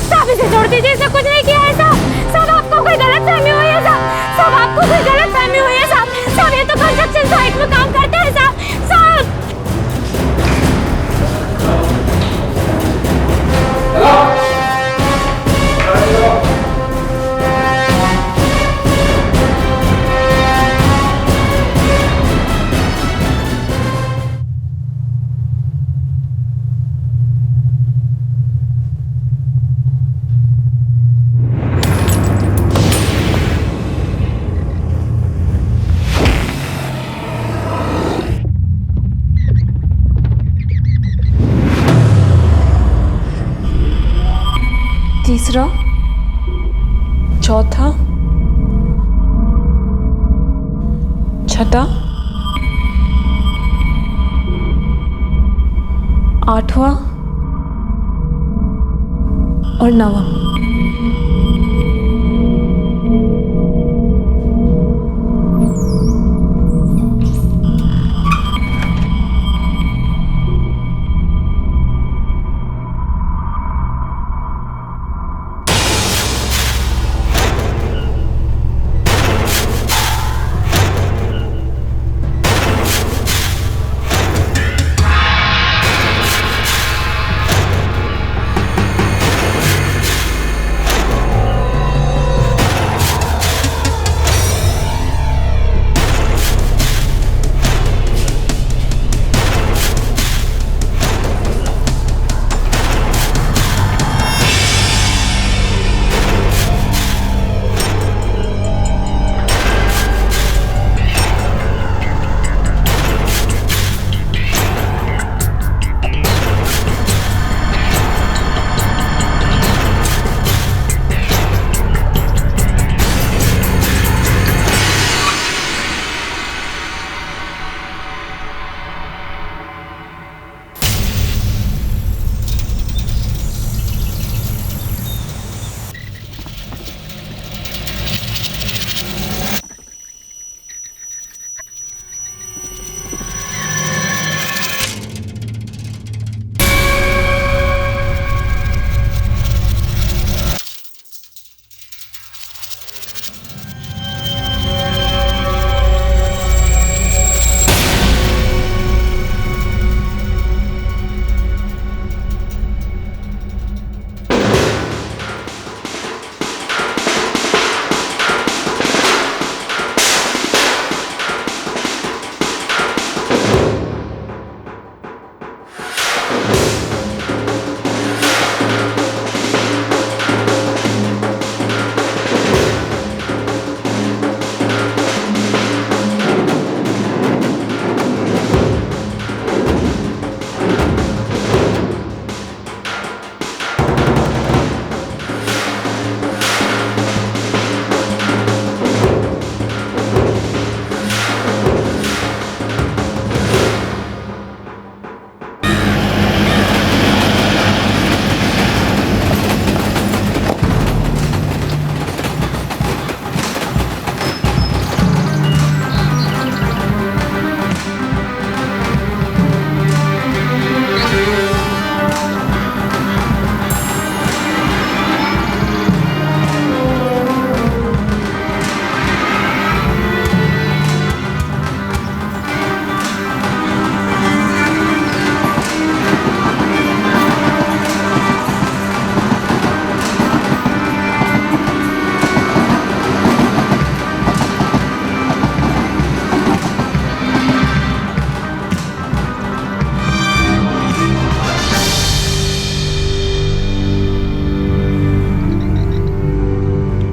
साहब इसे छोड़ दीजिए, इसे कुछ नहीं किया है साहब। साहब आपको कोई गलतफहमी हुई है साहब। साहब आपको कोई गलतफहमी हुई है साहब। साहब ये तो कंस्ट्रक्शन साइट में काम करते हैं साहब। साहब तीसरा, चौथा, छठा, 8वां और 9वां।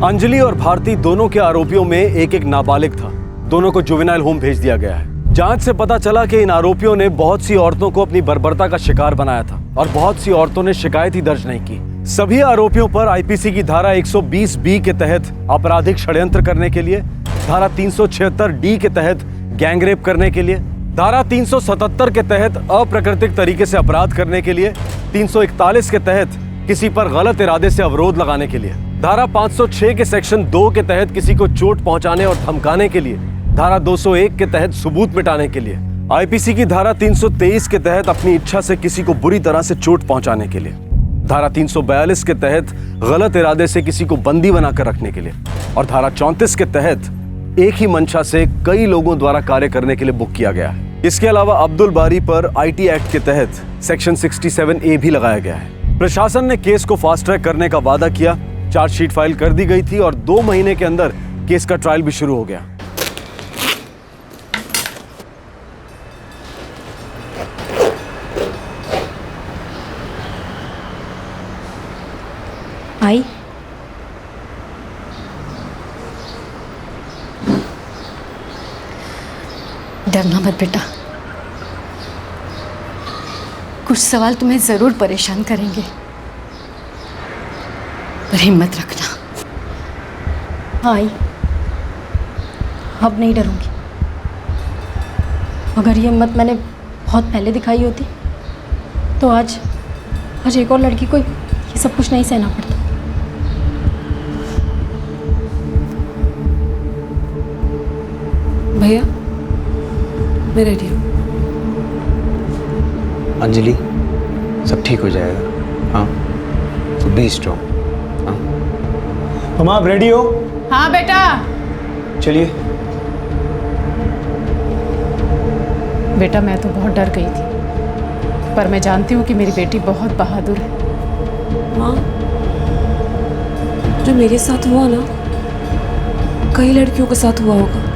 अंजलि और भारती दोनों के आरोपियों में एक एक नाबालिग था। दोनों को जुवेनाइल होम भेज दिया गया है। जांच से पता चला कि इन आरोपियों ने बहुत सी औरतों को अपनी बर्बरता का शिकार बनाया था और बहुत सी औरतों ने शिकायत ही दर्ज नहीं की। सभी आरोपियों पर आईपीसी की धारा 120 बी के तहत आपराधिक षड्यंत्र करने के लिए, धारा 376 डी के तहत गैंगरेप करने के लिए, धारा 377 के तहत अप्राकृतिक तरीके से अपराध करने के लिए, 341 के तहत किसी पर गलत इरादे से अवरोध लगाने के लिए, धारा 506 के सेक्शन 2 के तहत किसी को चोट पहुंचाने और धमकाने के लिए, धारा 201 के तहत सबूत मिटाने के लिए, आईपीसी की धारा 323 के तहत अपनी इच्छा से किसी को बुरी तरह से चोट पहुंचाने के लिए, धारा 342 के तहत गलत इरादे से किसी को बंदी बनाकर रखने के लिए और धारा 34 के तहत एक ही मंशा से कई लोगों द्वारा कार्य करने के लिए बुक किया गया है। इसके अलावा अब्दुल बारी पर आईटी एक्ट के तहत सेक्शन 67A भी लगाया गया है। प्रशासन ने केस को फास्ट ट्रैक करने का वादा किया। चार्जशीट फाइल कर दी गई थी और 2 महीने के अंदर केस का ट्रायल भी शुरू हो गया। आई डरना मत बेटा, कुछ सवाल तुम्हें जरूर परेशान करेंगे, पर हिम्मत रखना। हाँ आई, अब नहीं डरूंगी। अगर ये हिम्मत मैंने बहुत पहले दिखाई होती तो आज एक और लड़की को ये सब कुछ नहीं सहना पड़ता। भैया मैं रेडी हूँ। अंजलि सब ठीक हो जाएगा। हाँ तो बी स्ट्रॉन्ग। हाँ तुम आप रेडी हो? हाँ बेटा। चलिए। बेटा मैं तो बहुत डर गई थी, पर मैं जानती हूँ कि मेरी बेटी बहुत बहादुर है। माँ, जो मेरे साथ हुआ ना, कई लड़कियों के साथ हुआ होगा।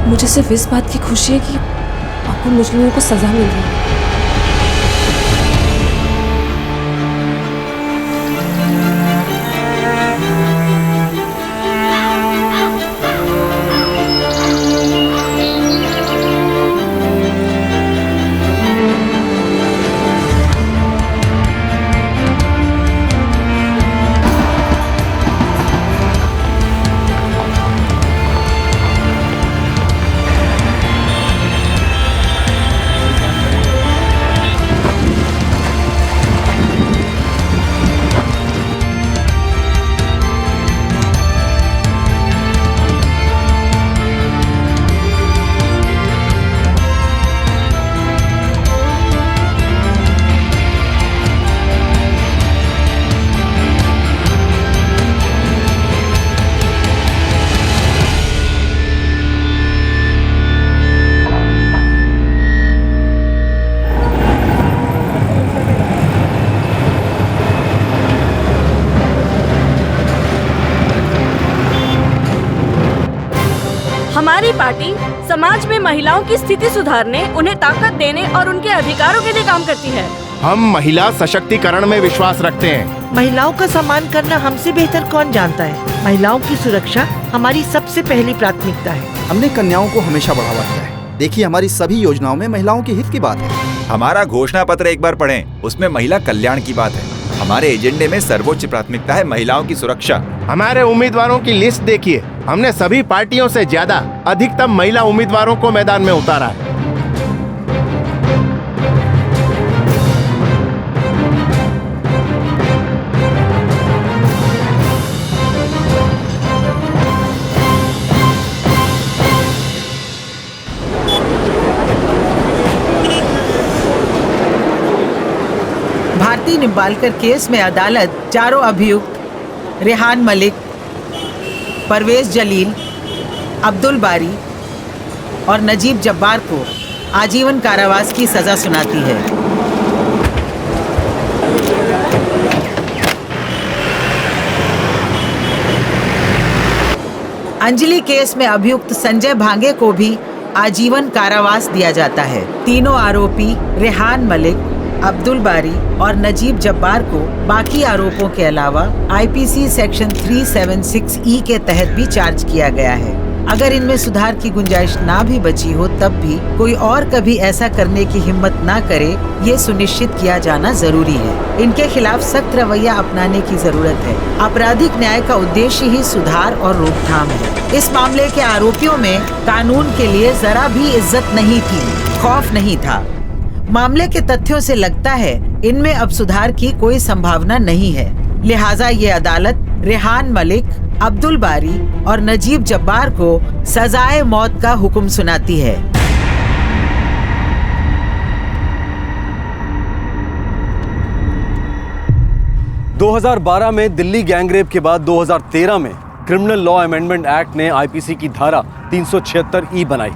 मुझे सिर्फ इस बात की खुशी है कि आपको मुजरिमों को सजा मिल रही है। हमारी पार्टी समाज में महिलाओं की स्थिति सुधारने, उन्हें ताकत देने और उनके अधिकारों के लिए काम करती है। हम महिला सशक्तिकरण में विश्वास रखते हैं। महिलाओं का सम्मान करना हमसे बेहतर कौन जानता है। महिलाओं की सुरक्षा हमारी सबसे पहली प्राथमिकता है। हमने कन्याओं को हमेशा बढ़ावा दिया है। देखिए हमारी सभी योजनाओं में महिलाओं के हित की बात है। हमारा घोषणा पत्र एक बार पढ़ें, उसमें महिला कल्याण की बात है। हमारे एजेंडे में सर्वोच्च प्राथमिकता है महिलाओं की सुरक्षा। हमारे उम्मीदवारों की लिस्ट देखिए, हमने सभी पार्टियों से ज्यादा अधिकतम महिला उम्मीदवारों को मैदान में उतारा है। भारती निम्बालकर केस में अदालत चारों अभियुक्त रेहान मलिक, परवेज जलील, अब्दुल बारी और नजीब जब्बार को आजीवन कारावास की सजा सुनाती है। अंजलि केस में अभियुक्त संजय भांगे को भी आजीवन कारावास दिया जाता है। तीनों आरोपी रेहान मलिक, अब्दुल बारी और नजीब जब्बार को बाकी आरोपों के अलावा आईपीसी सेक्शन 376E के तहत भी चार्ज किया गया है। अगर इनमें सुधार की गुंजाइश ना भी बची हो तब भी कोई और कभी ऐसा करने की हिम्मत ना करे, ये सुनिश्चित किया जाना जरूरी है। इनके खिलाफ सख्त रवैया अपनाने की जरूरत है। आपराधिक न्याय का उद्देश्य ही सुधार और रोकथाम है। इस मामले के आरोपियों में कानून के लिए जरा भी इज्जत नहीं थी, खौफ नहीं था। मामले के तथ्यों से लगता है इनमें अब सुधार की कोई संभावना नहीं है। लिहाजा ये अदालत रेहान मलिक, अब्दुल बारी और नजीब जब्बार को सजाए मौत का हुक्म सुनाती है। – 2012 में दिल्ली गैंगरेप के बाद 2013 में क्रिमिनल लॉ अमेंडमेंट एक्ट ने आईपीसी की धारा 376E बनाई।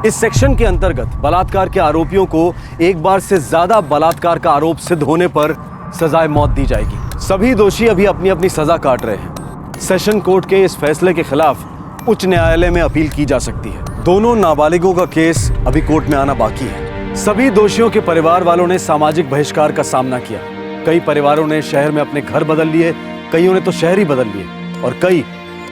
इस सेक्शन के अंतर्गत बलात्कार के आरोपियों को एक बार से ज्यादा बलात्कार का आरोप सिद्ध होने पर सजाए मौत दी जाएगी। सभी दोषी अभी अपनी अपनी सजा काट रहे हैं। सेशन कोर्ट के इस फैसले के खिलाफ उच्च न्यायालय में अपील की जा सकती है। दोनों नाबालिगों का केस अभी कोर्ट में आना बाकी है। सभी दोषियों के परिवार वालों ने सामाजिक बहिष्कार का सामना किया। कई परिवारों ने शहर में अपने घर बदल लिए, कईयों ने तो शहर ही बदल लिए और कई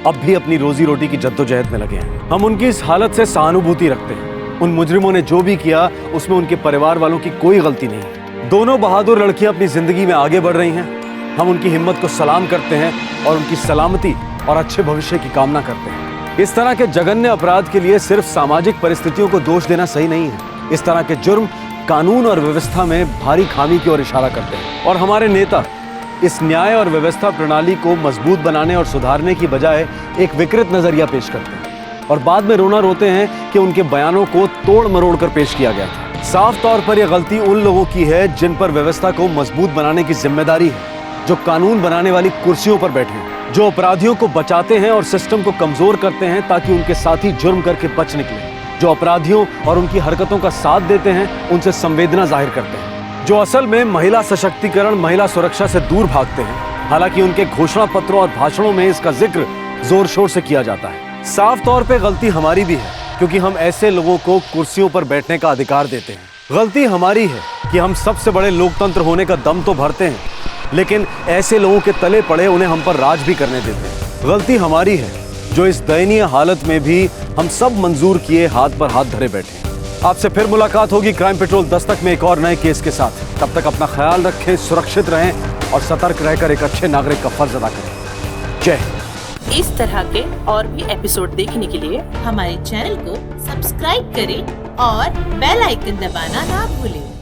अब भी अपनी रोजी रोटी की जद्दोजहद में लगे हैं। हम उनकी इस हालत से सहानुभूति रखते हैं। उन मुजरिमों ने जो भी किया उसमें उनके परिवार वालों की कोई गलती नहीं। दोनों बहादुर लड़कियां अपनी जिंदगी में आगे बढ़ रही हैं। हम उनकी हिम्मत को सलाम करते हैं और उनकी सलामती और अच्छे भविष्य की कामना करते हैं। इस तरह के जघन्य अपराध के लिए सिर्फ सामाजिक परिस्थितियों को दोष देना सही नहीं है। इस तरह के जुर्म कानून और व्यवस्था में भारी खामी की ओर इशारा करते हैं और हमारे नेता इस न्याय और व्यवस्था प्रणाली को मजबूत बनाने और सुधारने की बजाय एक विकृत नजरिया पेश करते हैं और बाद में रोना रोते हैं कि उनके बयानों को तोड़ मरोड़ कर पेश किया गया था। साफ तौर पर यह गलती उन लोगों की है जिन पर व्यवस्था को मजबूत बनाने की जिम्मेदारी है, जो कानून बनाने वाली कुर्सियों पर बैठे हैं, जो अपराधियों को बचाते हैं और सिस्टम को कमजोर करते हैं ताकि उनके साथी जुर्म करके बच निकले, जो अपराधियों और उनकी हरकतों का साथ देते हैं, उनसे संवेदना जाहिर करते हैं, जो असल में महिला सशक्तिकरण, महिला सुरक्षा से दूर भागते हैं। हालांकि उनके घोषणा पत्रों और भाषणों में इसका जिक्र जोर शोर से किया जाता है। साफ तौर पे गलती हमारी भी है क्योंकि हम ऐसे लोगों को कुर्सियों पर बैठने का अधिकार देते हैं। गलती हमारी है कि हम सबसे बड़े लोकतंत्र होने का दम तो भरते हैं, लेकिन ऐसे लोगों के तले पड़े उन्हें हम पर राज भी करने देते हैं। गलती हमारी है जो इस दयनीय हालत में भी हम सब मंजूर किए हाथ पर हाथ धरे बैठे। आपसे फिर मुलाकात होगी क्राइम पेट्रोल दस्तक में एक और नए केस के साथ। तब तक अपना ख्याल रखें, सुरक्षित रहें और सतर्क रहकर एक अच्छे नागरिक का फर्ज अदा करें। जय हिंद। इस तरह के और भी एपिसोड देखने के लिए हमारे चैनल को सब्सक्राइब करें और बेल आइकन दबाना ना भूलें।